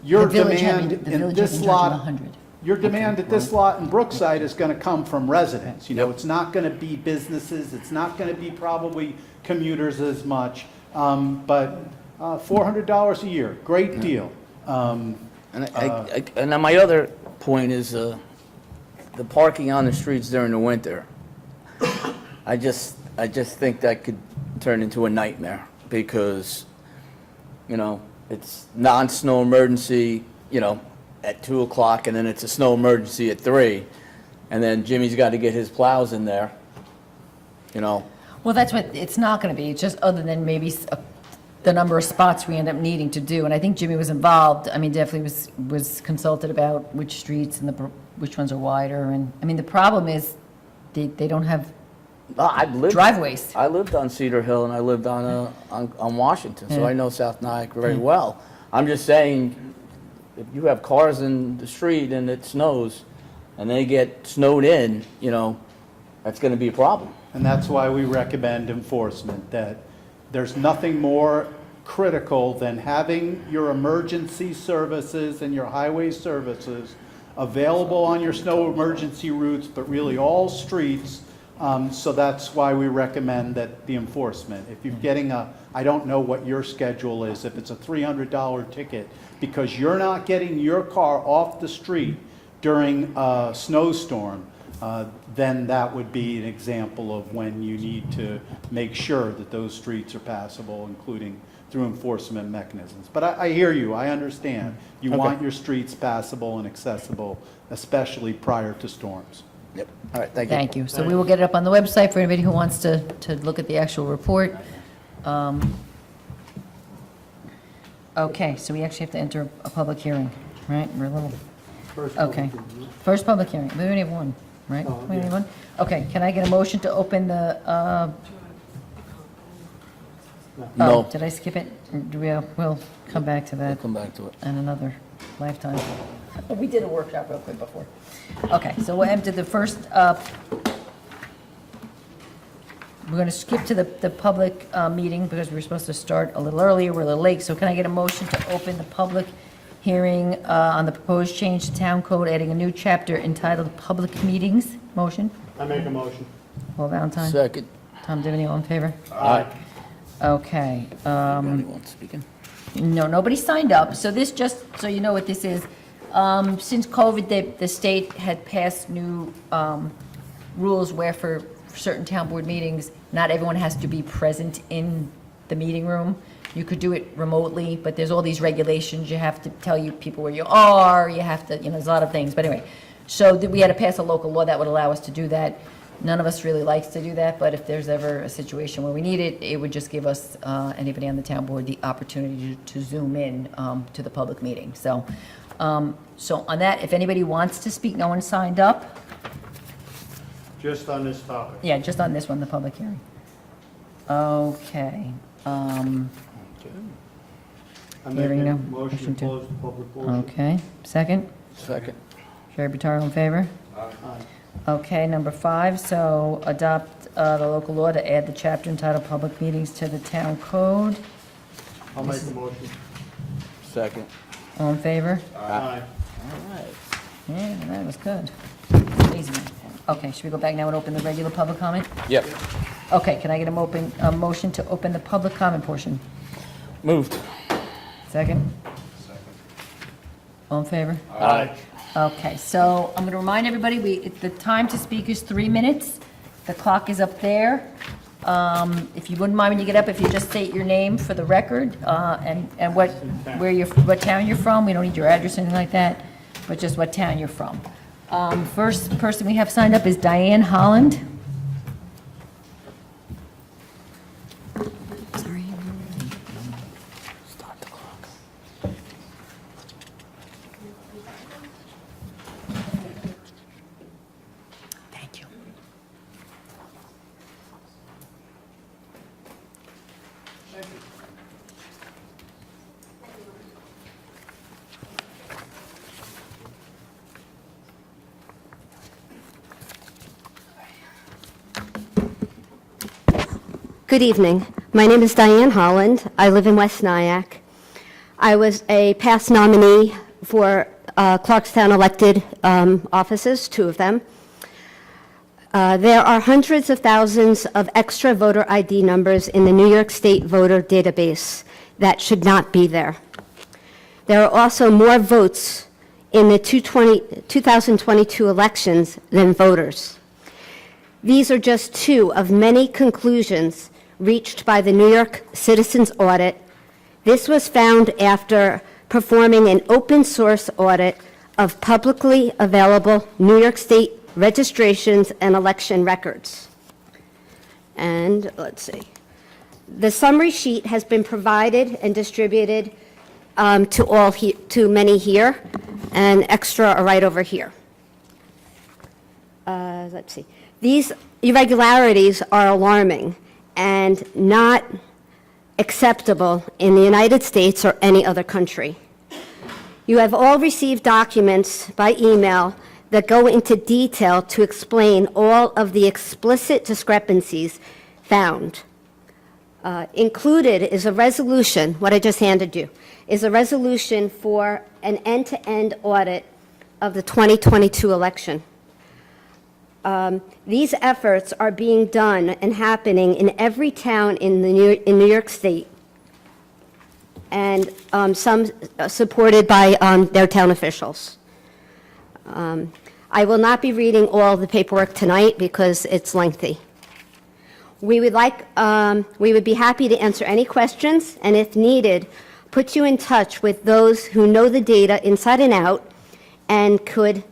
Your The village demand having- the in village this having charged them lot, 100. your demand at this lot in Brookside is going to come from residents. You know, Yep. it's not going to be businesses, it's not going to be probably commuters as much, but $400 a year, great deal. And and then my other point is, the parking on the streets during the winter. I just think that could turn into a nightmare, because, you know, it's non-snow emergency, you know, at 2 o'clock, and then it's a snow emergency at 3, and then Jimmy's got to get his plows in there, you know. Well, that's what, it's not going to be, it's just other than maybe the number of spots we end up needing to do. And I think Jimmy was involved, I mean, definitely was consulted about which streets and which ones are wider. And, I mean, the problem is they don't have I've lived. driveways. I lived on Cedar Hill, and I lived on Washington, so Yeah. I know South Nyack very well. I'm just saying, if you have cars in the street and it snows, and they get snowed in, you know, that's gonna be a problem. And that's why we recommend enforcement, that there's nothing more critical than having your emergency services and your highway services available on your snow emergency routes, but really all streets. So that's why we recommend that the enforcement. If you're getting I don't know what your schedule is, if it's a $300 ticket, because you're not getting your car off the street during a snowstorm, then that would be an example of when you need to make sure that those streets are passable, including through enforcement mechanisms. But I hear you, I understand. You want your streets passable and accessible, especially prior to storms. Yep, all right, thank you. Thank you. So we will get it up on the website for anybody who wants to look at the actual report. Okay, so we actually have to enter a public hearing, right? We're a little, okay. First public hearing, we only have one, right? We only have one? Okay, can I get a motion to open the, No, did I skip it? We'll come back to we'll that come back to it. in another lifetime. We did a workshop real quick before. Okay, so we'll enter the first, we're going to skip to the public meeting because we were supposed to start a little earlier, we're a little late. So can I get a motion to open the public hearing on the proposed change to town code, adding a new chapter entitled Public Meetings? Motion? I make a motion. Paul Valentine? Second. Tom Divany, all in favor? Aye. Okay. Anyone speaking? No, nobody signed up, so this, just so you know what this is, since COVID, the state had passed new rules where for certain town board meetings, not everyone has to be present in the meeting room. You could do it remotely, but there's all these regulations, you have to tell you people where you are, you have to, there's a lot of things, but anyway. So we had to pass a local law that would allow us to do that. None of us really likes to do that, but if there's ever a situation where we need it, it would just give us, anybody on the town board, the opportunity to zoom in to the public meeting. So, so on that, if anybody wants to speak, no one signed up. Just on this topic. Yeah, just on this one, the public hearing. Okay. I Hearing make a no motion motion to to- close the public portion. Okay, second? Second. Sherry Butar, all in favor? Okay, number 5, so adopt the local law to add the chapter entitled Public Meetings to the town code. I'll make a motion. Second. All in favor? Aye. All right. Yeah, that was good. Easy one. Okay, should we go back now and open the regular public comment? Yep. Okay, can I get a motion to open the public comment portion? Moved. Second? All in favor? Aye. Okay, so I'm going to remind everybody, the time to speak is 3 minutes. The clock is up there. If you wouldn't mind when you get up, if you just state your name for the record, and what town you're from. We don't need your address or anything like that, but just what town you're from. First person we have signed up is Diane Holland. Sorry. Start the clock. Thank you. Good evening. My name is Diane Holland. I live in West Nyack. I was a past nominee for Clarkstown elected offices, 2 of them. There are hundreds of thousands of extra voter ID numbers in the New York State voter database that should not be there. There are also more votes in the 2022 elections than voters. These are just 2 of many conclusions reached by the New York Citizens Audit. This was found after performing an open source audit of publicly available New York State registrations and election records. And let's see. The summary sheet has been provided and distributed to many here, and extra are right over here. Let's see. These irregularities are alarming and not acceptable in the United States or any other country. You have all received documents by email that go into detail to explain all of the explicit discrepancies found. Included is a resolution, what I just handed you, is a resolution for an end-to-end audit of the 2022 election. These efforts are being done and happening in every town in New York State, and some supported by their town officials. I will not be reading all the paperwork tonight because it's lengthy. We would be happy to answer any questions, and if needed, put you in touch with those who know the data inside and out and could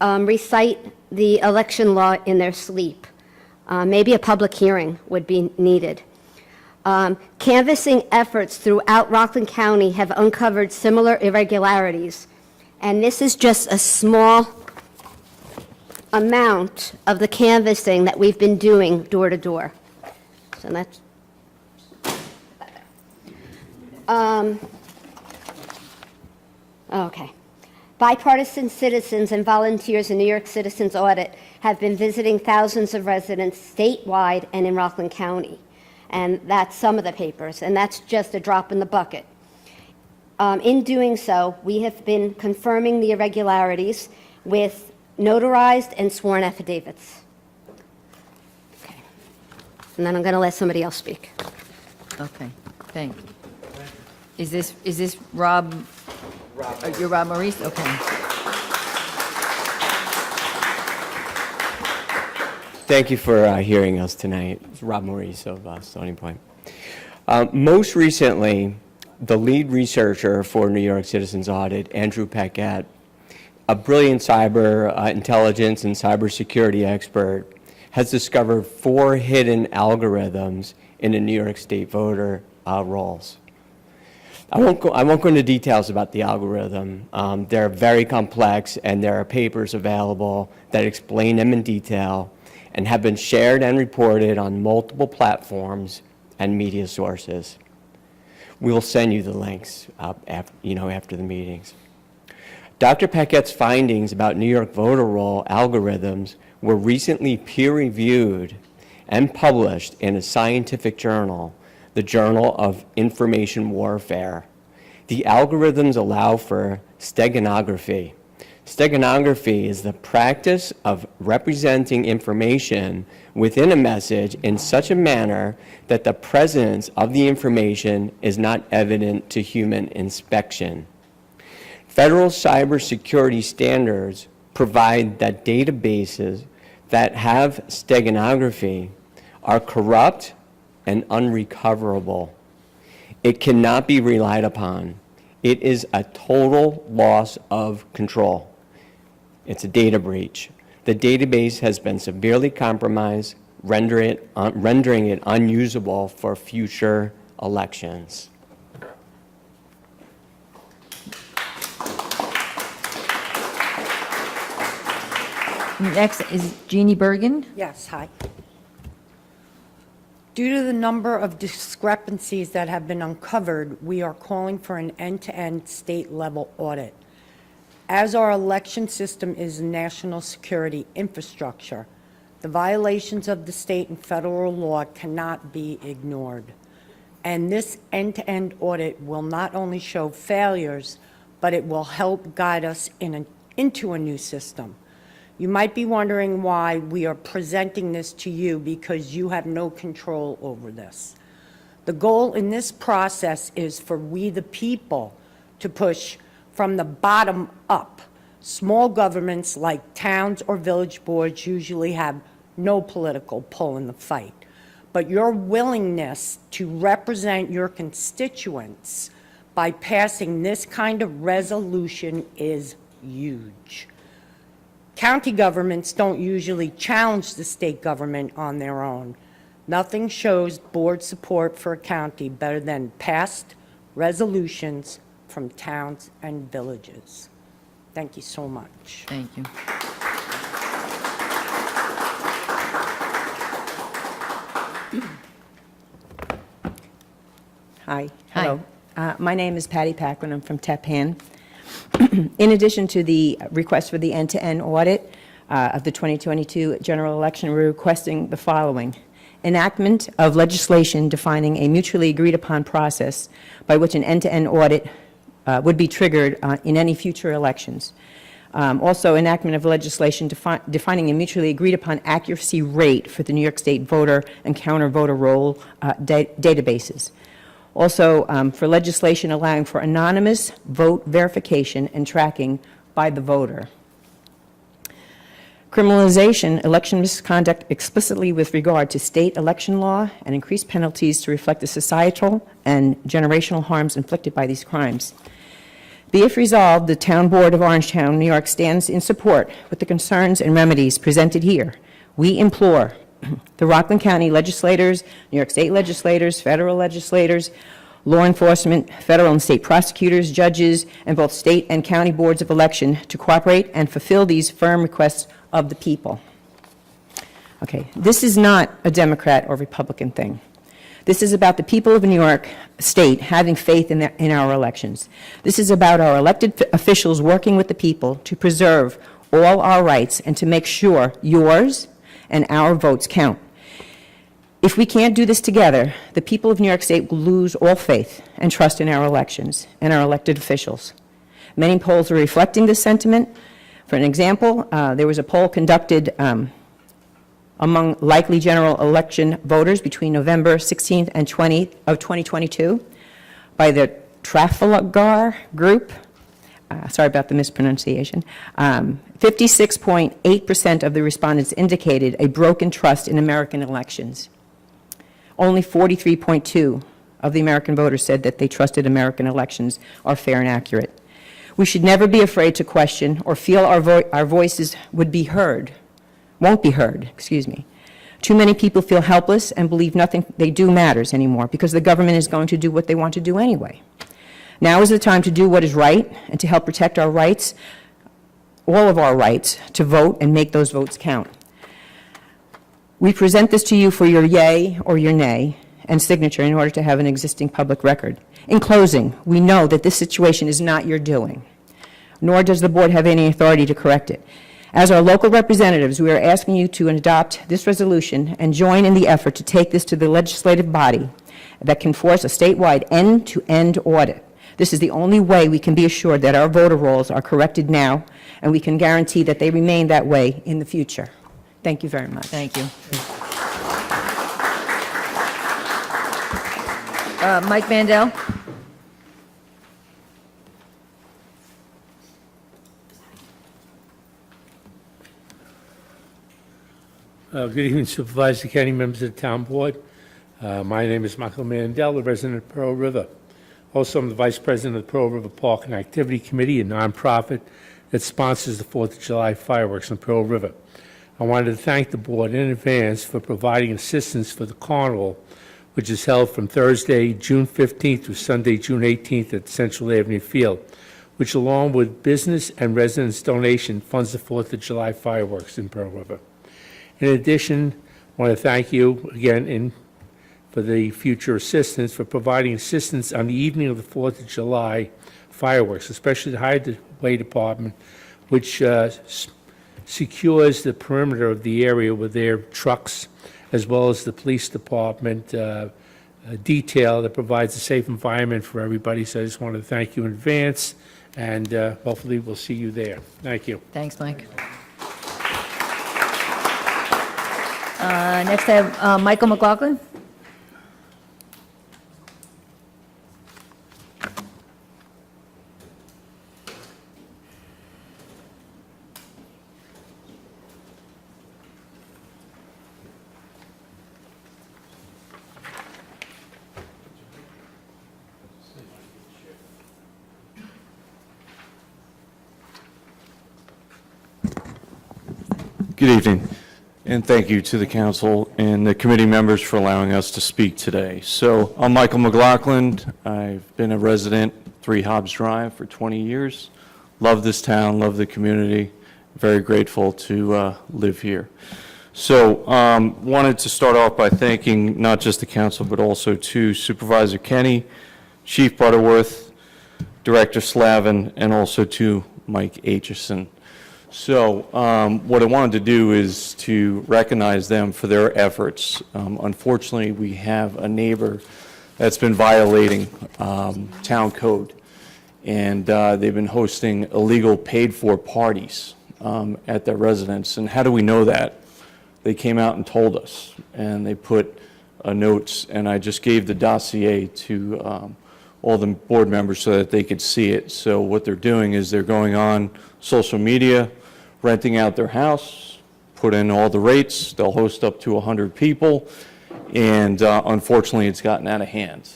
recite the election law in their sleep. Maybe a public hearing would be needed. Canvassing efforts throughout Rockland County have uncovered similar irregularities, and this is just a small amount of the canvassing that we've been doing door to door. So that's okay. Bipartisan citizens and volunteers in New York Citizens Audit have been visiting thousands of residents statewide and in Rockland County. And that's some of the papers, and that's just a drop in the bucket. In doing so, we have been confirming the irregularities with notarized and sworn affidavits. Okay. And then I'm going to let somebody else speak. Okay, thank you. Is this Rob? You're Rob Maurice? Okay. Thank you for hearing us tonight. It's Rob Maurice of Stony Point. Most recently, the lead researcher for New York Citizens Audit, Andrew Paquette, a brilliant cyber intelligence and cybersecurity expert, has discovered 4 hidden algorithms in the New York State voter rolls. I won't go into details about the algorithm. They're very complex, and there are papers available that explain them in detail and have been shared and reported on multiple platforms and media sources. We'll send you the links after the meetings. Dr. Paquette's findings about New York voter roll algorithms were recently peer-reviewed and published in a scientific journal, the Journal of Information Warfare. The algorithms allow for steganography. Steganography is the practice of representing information within a message in such a manner that the presence of the information is not evident to human inspection. Federal cybersecurity standards provide that databases that have steganography are corrupt and unrecoverable. It cannot be relied upon. It is a total loss of control. It's a data breach. The database has been severely compromised, rendering it unusable for future elections. Next is Jeannie Bergen. Yes, hi. Due to the number of discrepancies that have been uncovered, we are calling for an end-to-end state-level audit. As our election system is national security infrastructure, the violations of the state and federal law cannot be ignored. And this end-to-end audit will not only show failures, but it will help guide us into a new system. You might be wondering why we are presenting this to you, because you have no control over this. The goal in this process is for we, the people, to push from the bottom up. Small governments like towns or village boards usually have no political pull in the fight. But your willingness to represent your constituents by passing this kind of resolution is huge. County governments don't usually challenge the state government on their own. Nothing shows board support for a county better than past resolutions from towns and villages. Thank you so much. Thank you. Hi. Hi. Hello. My name is Patty Paquin. I'm from Tappan. In addition to the request for the end-to-end audit of the 2022 general election, we're requesting the following: enactment of legislation defining a mutually agreed-upon process by which an end-to-end audit would be triggered in any future elections. Also, enactment of legislation defining a mutually agreed-upon accuracy rate for the New York State voter and counter-voter roll databases. Also, for legislation allowing for anonymous vote verification and tracking by the voter. Criminalization election misconduct explicitly with regard to state election law and increased penalties to reflect the societal and generational harms inflicted by these crimes. Be it resolved, the Town Board of Orangetown, New York stands in support with the concerns and remedies presented here. We implore the Rockland County legislators, New York State legislators, federal legislators, law enforcement, federal and state prosecutors, judges, and both state and county boards of election to cooperate and fulfill these firm requests of the people. Okay, this is not a Democrat or Republican thing. This is about the people of New York State having faith in our elections. This is about our elected officials working with the people to preserve all our rights and to make sure yours and our votes count. If we can't do this together, the people of New York State will lose all faith and trust in our elections and our elected officials. Many polls are reflecting this sentiment. For an example, there was a poll conducted among likely general election voters between November 16th and 20th of 2022 by the Trafalgar Group. Sorry about the mispronunciation. 56.8% of the respondents indicated a broken trust in American elections. Only 43.2% of the American voters said that they trusted American elections are fair and accurate. We should never be afraid to question or feel our voices won't be heard. Too many people feel helpless and believe nothing they do matters anymore because the government is going to do what they want to do anyway. Now is the time to do what is right and to help protect our rights, all of our rights, to vote and make those votes count. We present this to you for your yay or your nay and signature in order to have an existing public record. In closing, we know that this situation is not your doing, nor does the board have any authority to correct it. As our local representatives, we are asking you to adopt this resolution and join in the effort to take this to the legislative body that can force a statewide end-to-end audit. This is the only way we can be assured that our voter rolls are corrected now, and we can guarantee that they remain that way in the future. Thank you very much. Thank you. Mike Mandel? Good evening, Supervisor Kenny, members of the Town Board. My name is Michael Mandel, a resident of Pearl River. Also, I'm the Vice President of the Pearl River Park and Activity Committee, a nonprofit that sponsors the 4th of July fireworks in Pearl River. I wanted to thank the board in advance for providing assistance for the carnival, which is held from Thursday, June 15th to Sunday, June 18th at Central Avenue Field, which along with business and residents' donation funds the 4th of July fireworks in Pearl River. In addition, I want to thank you again for the future assistance, for providing assistance on the evening of the 4th of July fireworks, especially the Highway Department, which secures the perimeter of the area with their trucks, as well as the police department detail that provides a safe environment for everybody. So I just wanted to thank you in advance, and hopefully we'll see you there. Thank you. Thanks, Mike. Next, I have Michael McLaughlin. Good evening, and thank you to the council and the committee members for allowing us to speak today. So, I'm Michael McLaughlin. I've been a resident 3 Hobbs Drive for 20 years. Love this town, love the community. Very grateful to live here. So, wanted to start off by thanking not just the council, but also to Supervisor Kenny, Chief Butterworth, Director Slavin, and also to Mike Aitchison. So what I wanted to do is to recognize them for their efforts. Unfortunately, we have a neighbor that's been violating town code, and they've been hosting illegal paid-for parties at their residence. And how do we know that? They came out and told us, and they put notes, and I just gave the dossier to all the board members so that they could see it. So what they're doing is they're going on social media, renting out their house, put in all the rates, they'll host up to 100 people, and unfortunately it's gotten out of hand.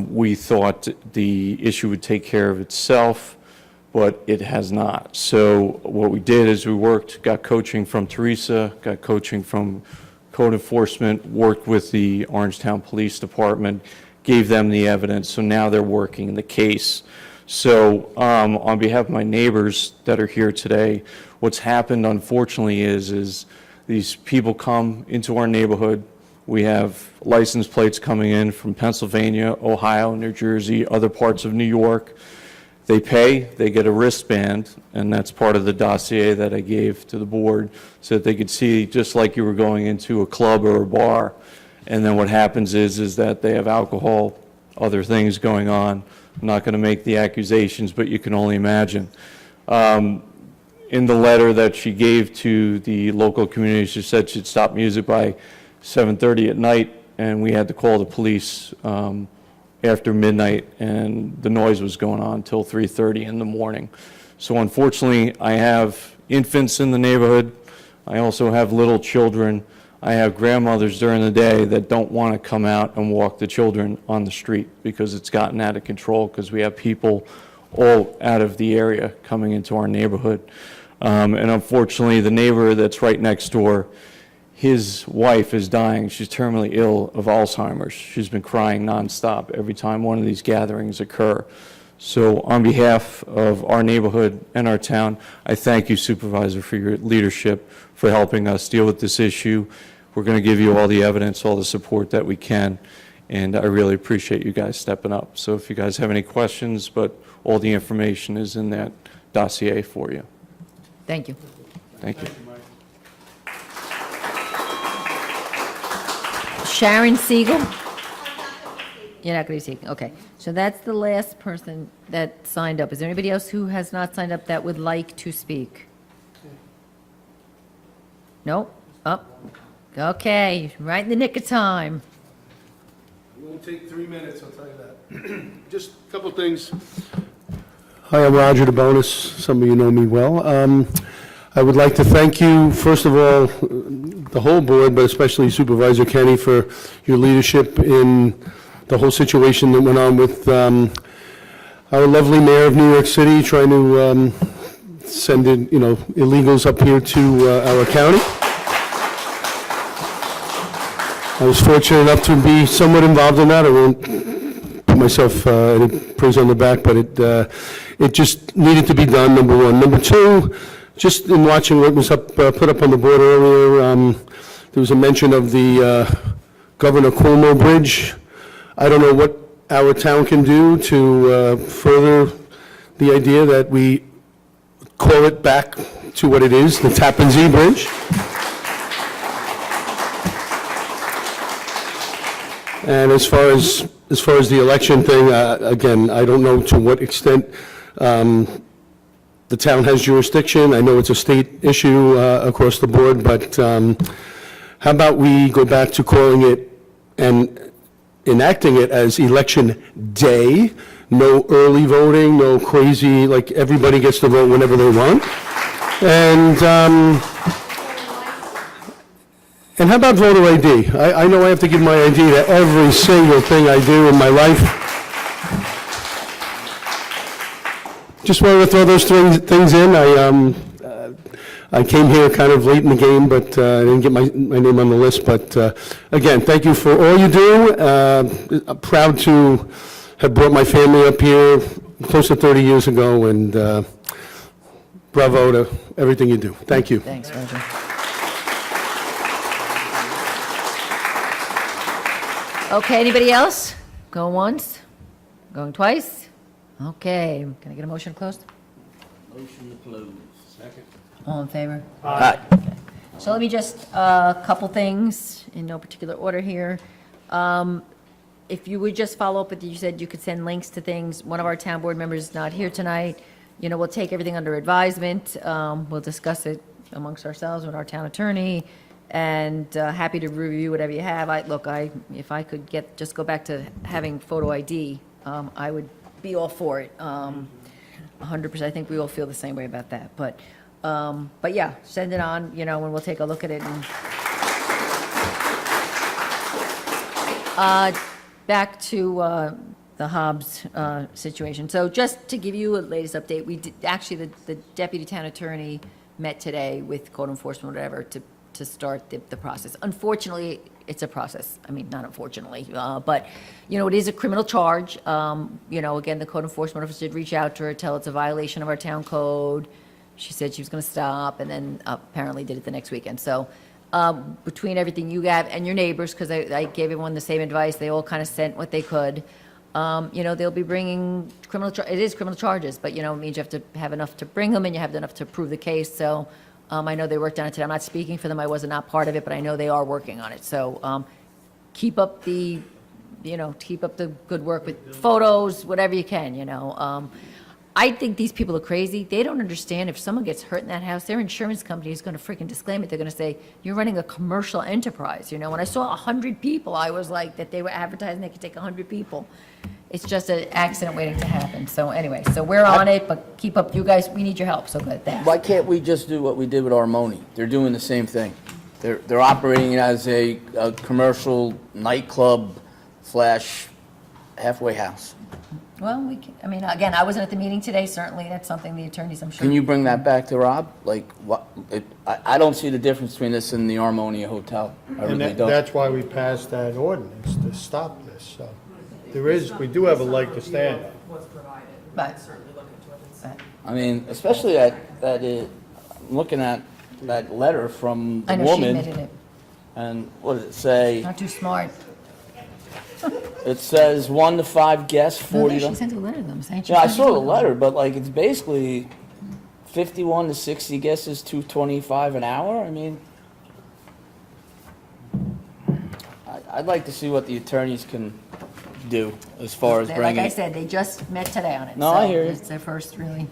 We thought the issue would take care of itself, but it has not. So what we did is we worked, got coaching from Teresa, got coaching from code enforcement, worked with the Orangetown Police Department, gave them the evidence, so now they're working the case. So on behalf of my neighbors that are here today, what's happened unfortunately is these people come into our neighborhood. We have license plates coming in from Pennsylvania, Ohio, New Jersey, other parts of New York. They pay, they get a wristband, and that's part of the dossier that I gave to the board so that they could see just like you were going into a club or a bar. And then what happens is that they have alcohol, other things going on. I'm not going to make the accusations, but you can only imagine. In the letter that she gave to the local community, she said she'd stop music by 7:30 at night, and we had to call the police after midnight, and the noise was going on until 3:30 in the morning. So unfortunately, I have infants in the neighborhood. I also have little children. I have grandmothers during the day that don't want to come out and walk the children on the street because it's gotten out of control because we have people all out of the area coming into our neighborhood. And unfortunately, the neighbor that's right next door, his wife is dying. She's terminally ill of Alzheimer's. She's been crying nonstop every time one of these gatherings occur. So on behalf of our neighborhood and our town, I thank you, Supervisor, for your leadership, for helping us deal with this issue. We're going to give you all the evidence, all the support that we can, and I really appreciate you guys stepping up. So if you guys have any questions, but all the information is in that dossier for you. Thank you. Thank you. Sharon Siegel? You're not going to be speaking, okay. So that's the last person that signed up. Is there anybody else who has not signed up that would like to speak? No? Up? Okay, right in the nick of time. It won't take 3 minutes, I'll tell you that. Just a couple things. Hi, I'm Roger DeBonis. Some of you know me well. I would like to thank you, first of all, the whole board, but especially Supervisor Kenny, for your leadership in the whole situation that went on with our lovely mayor of New York City trying to send in, illegals up here to our county. I was fortunate enough to be somewhat involved in that. I won't put myself any praise on the back, but it just needed to be done, number one. Number two, just in watching what was put up on the board earlier, there was a mention of the Governor Cuomo Bridge. I don't know what our town can do to further the idea that we call it back to what it is, the Tappan Zee Bridge. And as far as the election thing, again, I don't know to what extent the town has jurisdiction. I know it's a state issue across the board, but how about we go back to calling it and enacting it as Election Day? No early voting, no crazy, like everybody gets to vote whenever they want. And how about voter ID? I know I have to give my ID to every single thing I do in my life. Just wanted to throw those things in. I came here kind of late in the game, but I didn't get my name on the list. But again, thank you for all you do. I'm proud to have brought my family up here close to 30 years ago, and bravo to everything you do. Thank you. Thanks, Roger. Okay, anybody else? Going once? Going twice? Okay, can I get a motion to close? Motion to close. Second. All in favor? Aye. So let me just, a couple things in no particular order here. If you would just follow up with, you said you could send links to things. One of our town board members is not here tonight. You know, we'll take everything under advisement. We'll discuss it amongst ourselves with our town attorney, and happy to review whatever you have. If I could just go back to having photo ID, I would be all for it. 100%, I think we all feel the same way about that. But yeah, send it on, you know, and we'll take a look at it. And back to the Hobbs situation. So just to give you a latest update, we did, actually, the deputy town attorney met today with code enforcement, whatever, to start the process. Unfortunately, it's a process. I mean, not unfortunately, but, you know, it is a criminal charge. You know, again, the code enforcement officer did reach out to her, tell it's a violation of our town code. She said she was going to stop, and then apparently did it the next weekend. So between everything you have and your neighbors, because I gave everyone the same advice, they all kind of sent what they could. You know, they'll be bringing it is criminal charges, but, you know, it means you have to have enough to bring them, and you have enough to prove the case. So I know they worked on it today. I'm not speaking for them. I was not part of it, but I know they are working on it. So keep up the good work with photos, whatever you can, you know. I think these people are crazy. They don't understand if someone gets hurt in that house, their insurance company is going to freaking disclaim it. They're going to say, you're running a commercial enterprise. You know, when I saw 100 people, I was like, that they were advertising they could take 100 people. It's just an accident waiting to happen. So anyway, so we're on it, but keep up. You guys, we need your help, so good. Thanks. Why can't we just do what we did with Armoni? They're doing the same thing. They're operating it as a commercial nightclub / halfway house. Well, I mean, again, I wasn't at the meeting today. Certainly, that's something the attorneys, I'm sure. Can you bring that back to Rob? Like, I don't see the difference between this and the Armonia Hotel. I really don't. That's why we passed that ordinance, to stop this, so. We do have a leg to stand on. But, I mean, especially looking at that letter from the I know she woman. admitted it. And what does it say? Not too smart. It says 1 to 5 guests, No, 40 she to... sent a letter to them saying she Yeah, I sent saw the it to them. letter, but like, it's basically 51 to 60 guesses, $2.25 an hour. I mean, I'd like to see what the attorneys can do as far as Like bringing... I said, they just met today on it. No, I hear you. It's their first really,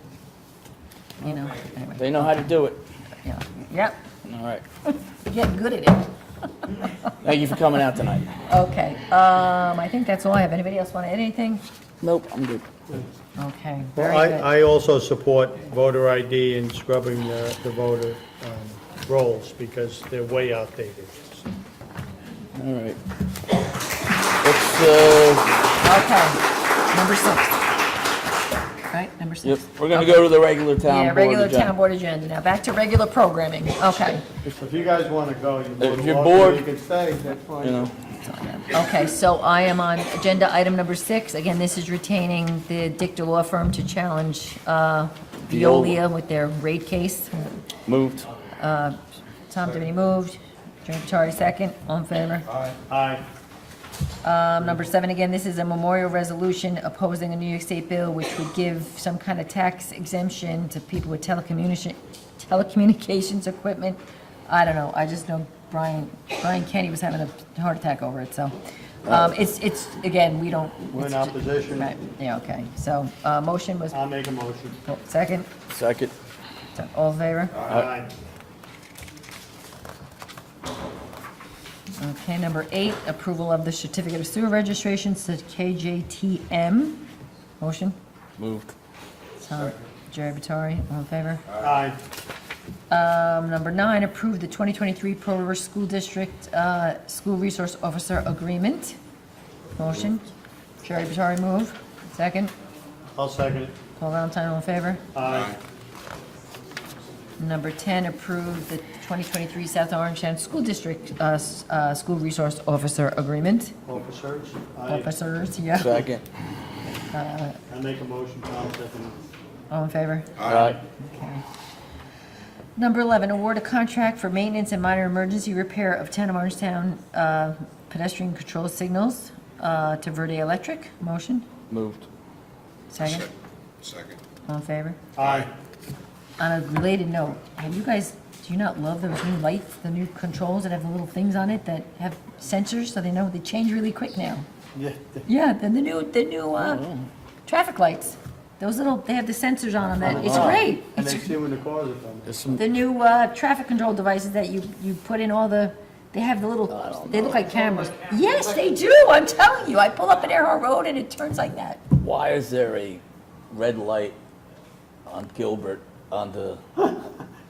you know, anyway. They know how to do it. Yeah. Yep, All right. you're getting good at it. Thank you for coming out tonight. Okay, I think that's all I have. Anybody else want to add anything? Nope, I'm good. Okay, Well, very good. I also support voter ID and scrubbing the voter rolls, because they're way outdated. All right. Let's, Okay, number 6. Right, number 6? yep, we're gonna go to the regular town Yeah, board regular agenda. town board agenda. Now, back to regular programming. Okay. If you guys want to go, If you're bored, you can stay, that's fine. you know. Okay, so I am on agenda item number 6. Again, this is retaining the Dictor Law Firm to challenge Veolia with their rate case. Moved. Tom Divany moved. Joe Vitale second. All in favor? Aye. Number 7, again, this is a memorial resolution opposing a New York State bill which would give some kind of tax exemption to people with telecommunications equipment. I don't know, I just know Brian Kenny was having a heart attack over it, so. It's, again, we don't. We're in it's- opposition. Right, yeah, okay. So, motion was, I'll make a motion. second? Second. All in favor? Aye. Okay, number 8, approval of the certificate of sewer registrations to KJTM. Motion? Moved. Tom, Jerry Vitari, all in favor? Aye. Number 9, approve the 2023 Pearl River School District School Resource Officer Agreement. Motion? Jerry Vitari, move. Second? I'll second it. Paul Valentine, all in favor? Aye. Number 10, approve the 2023 South Orangetown School District School Resource Officer Agreement. Officers? Aye. Officers, yeah. Second. I make a motion, Tom, second. All in favor? Aye. Okay. Number 11, award a contract for maintenance and minor emergency repair of Town of Orangetown pedestrian control signals to Verde Electric. Motion? Moved. Second? Second. All in favor? Aye. On a related note, have you guys, do you not love those new lights, the new controls that have the little things on it that have sensors so they know they change really quick now? Yeah. Yeah, the new traffic lights. Those little, they have the sensors on them that, it's great. And they It's see when the cars are coming. There's some, the new traffic control devices that you put in all the, they have the little, they look like cameras. Yes, they do, I'm telling you. I pull up at Earhart Road and it turns like that. why is there a red light on Gilbert on the,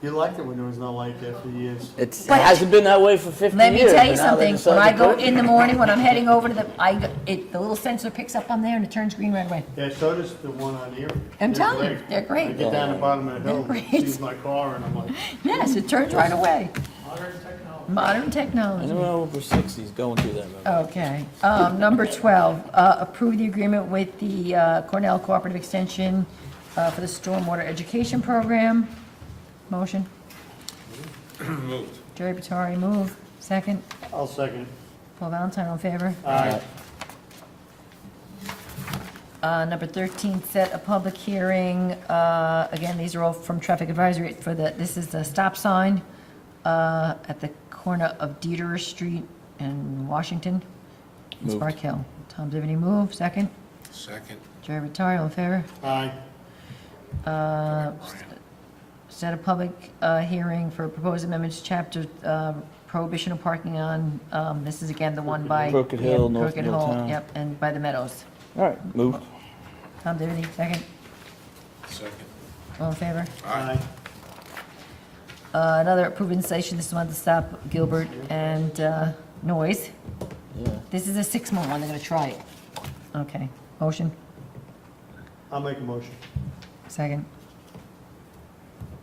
You liked it when there was no light there for years. it But- hasn't been that way for 50 Let me years. tell you and now they something, when decided I to go put it- in the morning, when I'm heading over to the, the little sensor picks up on there and it turns green right away. Yeah, so does the one on here. I'm They're telling you, great. they're great. I get down the bottom of the hill, They're great. sees my car, and I'm like, Yes, it turns right away. Modern I technology. don't know, over 60s going through that. Remember? Okay. Number 12, approve the agreement with the Cornell Cooperative Extension for the Stormwater Education Program. Motion? Moved. Jerry Batari, move. Second. I'll second it. Paul Valentine, all in favor? Aye. Number 13, set a public hearing. Again, these are all from Traffic Advisory for the, this is the stop sign at the corner of Dieter Street and Washington. in Moved. Spark Hill. Tom Diviny, move. Second. Second. Jerry Vitari, all in favor? Aye. Set a public hearing for proposed amendments to chapter prohibition of parking on, this is again the one by. Crooked Hill, yeah, North Crooked Hill, Middletown. yep, and by the Meadows. All right, moved. Tom Diviny, second. Second. All in favor? Aye. Another approved installation this month to stop Gilbert and noise. Yeah. This is a 6-month one, they're gonna try it. Okay, motion, I'll make a motion. second.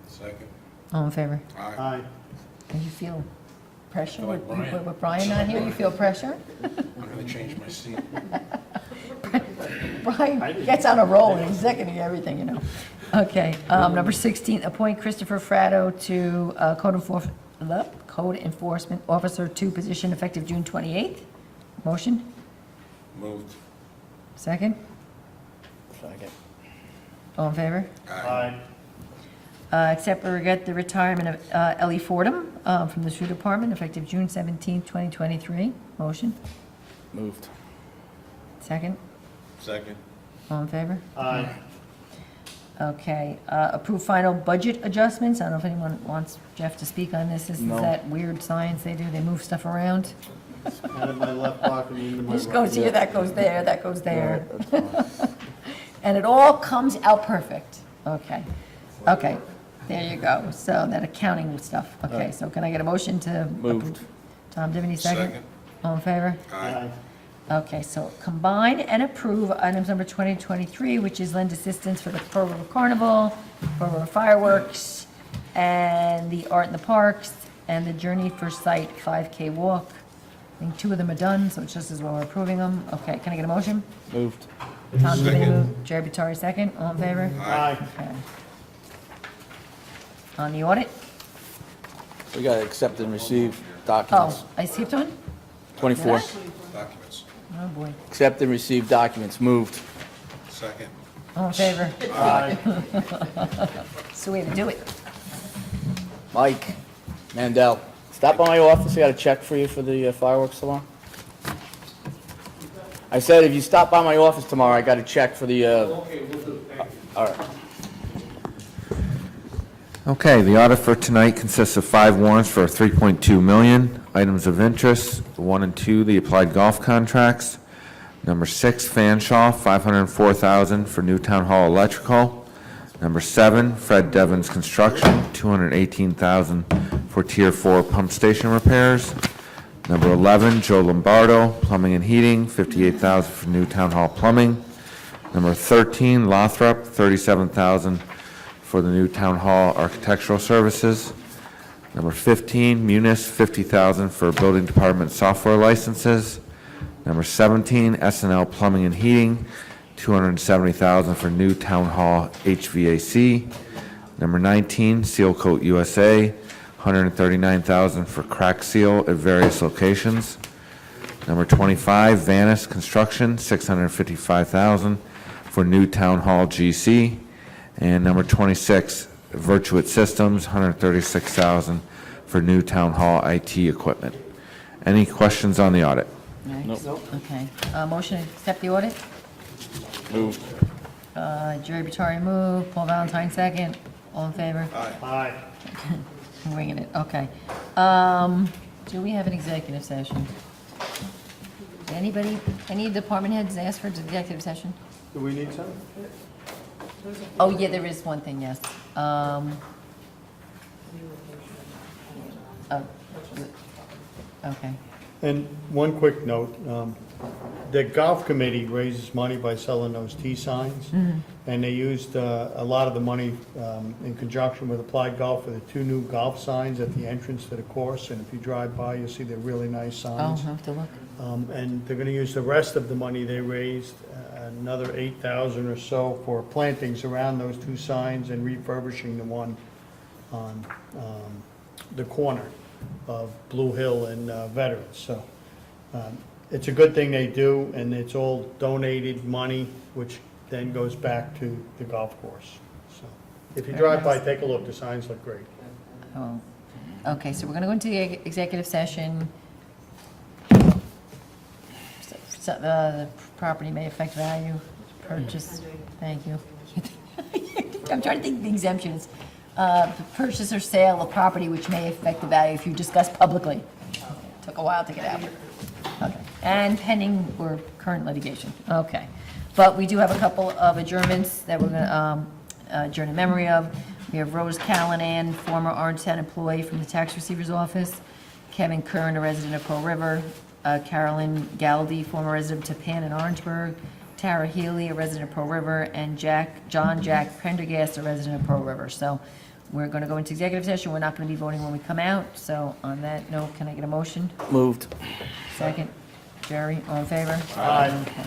Second. All in favor? Aye. Aye. Do you feel pressure Feel like with Brian. with Brian not here? You feel pressure? I'm gonna change my seat. Brian gets on a roll and he's seconding everything, you know. Okay, number 16, appoint Christopher Fratto to Code Enforcement Officer 2 position effective June 28th. Motion, Moved. second. Second. All in favor? Aye. Accept or regret the retirement of Ellie Fordham from the Sewer Department effective June 17th, 2023. Motion, Moved. second. Second. All in favor? Aye. Okay, approve final budget adjustments. I don't know if anyone wants Jeff to speak on this. This is No. that weird science they do. They move stuff around. Out of my left pocket and into my This right. goes here, that goes there, that goes there. All right, that's fine. And it all comes out perfect. Okay, okay, there you go. So that accounting stuff. Okay, so can I get a motion to? Moved. approve? Tom Diviny, second? Second. All in favor? Aye. Okay, so combine and approve items number 2023, which is lend assistance for the Pearl River Carnival, Pearl River Fireworks, and the Art in the Parks, and the Journey for Sight 5K Walk. I think 2 of them are done, so it's just as well we're approving them. Okay, can I get a motion? Moved. Tom Diviny Second. moved, Jerry Vitari second, all in favor? Aye. Okay. On the audit? We got to accept and receive Oh, documents. I skipped one? 24. Documents. Oh, boy. Accept and receive documents. Moved. Second. All in favor? Aye. It's the way to do it. Mike Mandel, stop by my office. I got a check for you for the fireworks salon. I said if you stop by my office tomorrow, I got a check for the, Okay, we'll do. Thank you. all right. Okay, the audit for tonight consists of 5 warrants for $3.2 million. Items of interest, 1 and 2, the applied golf contracts. Number 6, Fanshawe, $504,000 for new town hall electrical. Number 7, Fred Devon's Construction, $218,000 for Tier 4 pump station repairs. Number 11, Joe Lombardo, Plumbing and Heating, $58,000 for new town hall plumbing. Number 13, Lothrop, $37,000 for the new town hall architectural services. Number 15, Munis, $50,000 for building department software licenses. Number 17, S&L Plumbing and Heating, $270,000 for new town hall HVAC. Number 19, Seal Coat USA, $139,000 for crack seal at various locations. Number 25, Vanis Construction, $655,000 for new town hall GC. And number 26, Virtuit Systems, $136,000 for new town hall IT equipment. Any questions on the audit? Nope. Okay. Motion to accept the audit? Moved. Jerry Bottari moved, Paul Valentine second. All in favor? Aye. I'm winging it, okay. Do we have an executive session? Anybody, any department heads ask for an executive session? Do we need some? Oh, yeah, there is one thing, yes. Oh, okay. And one quick note, the golf committee raises money by selling those T signs, and they used a lot of the money in conjunction with Applied Golf for the 2 new golf signs at the entrance to the course, and if you drive by, you'll see they're really nice Oh, I'll signs. have to look. And they're gonna use the rest of the money they raised, another 8,000 or so, for plantings around those 2 signs and refurbishing the one on the corner of Blue Hill and Veterans. So it's a good thing they do, and it's all donated money, which then goes back to the golf course. So if you drive by, take a look, the signs look great. Oh, okay, so we're gonna go into the executive session. The property may affect value, purchase, thank you. I'm trying to think of the exemptions. Purchase or sale of property which may affect the value if you discuss publicly. Took a while to get out. Okay, and pending or current litigation, okay. But we do have a couple of adjournments that we're gonna adjourn in memory of. We have Rose Callanan, former Orangetown employee from the tax receiver's office, Kevin Kern, a resident of Pearl River, Carolyn Galdi, former resident of Tappan and Orangeburg, Tara Healy, a resident of Pearl River, and John Jack Prendergast, a resident of Pearl River. So we're going to go into executive session. We're not going to be voting when we come out. So on that note, can I get a motion? Moved. Second. Jerry, all in favor? Aye. Okay.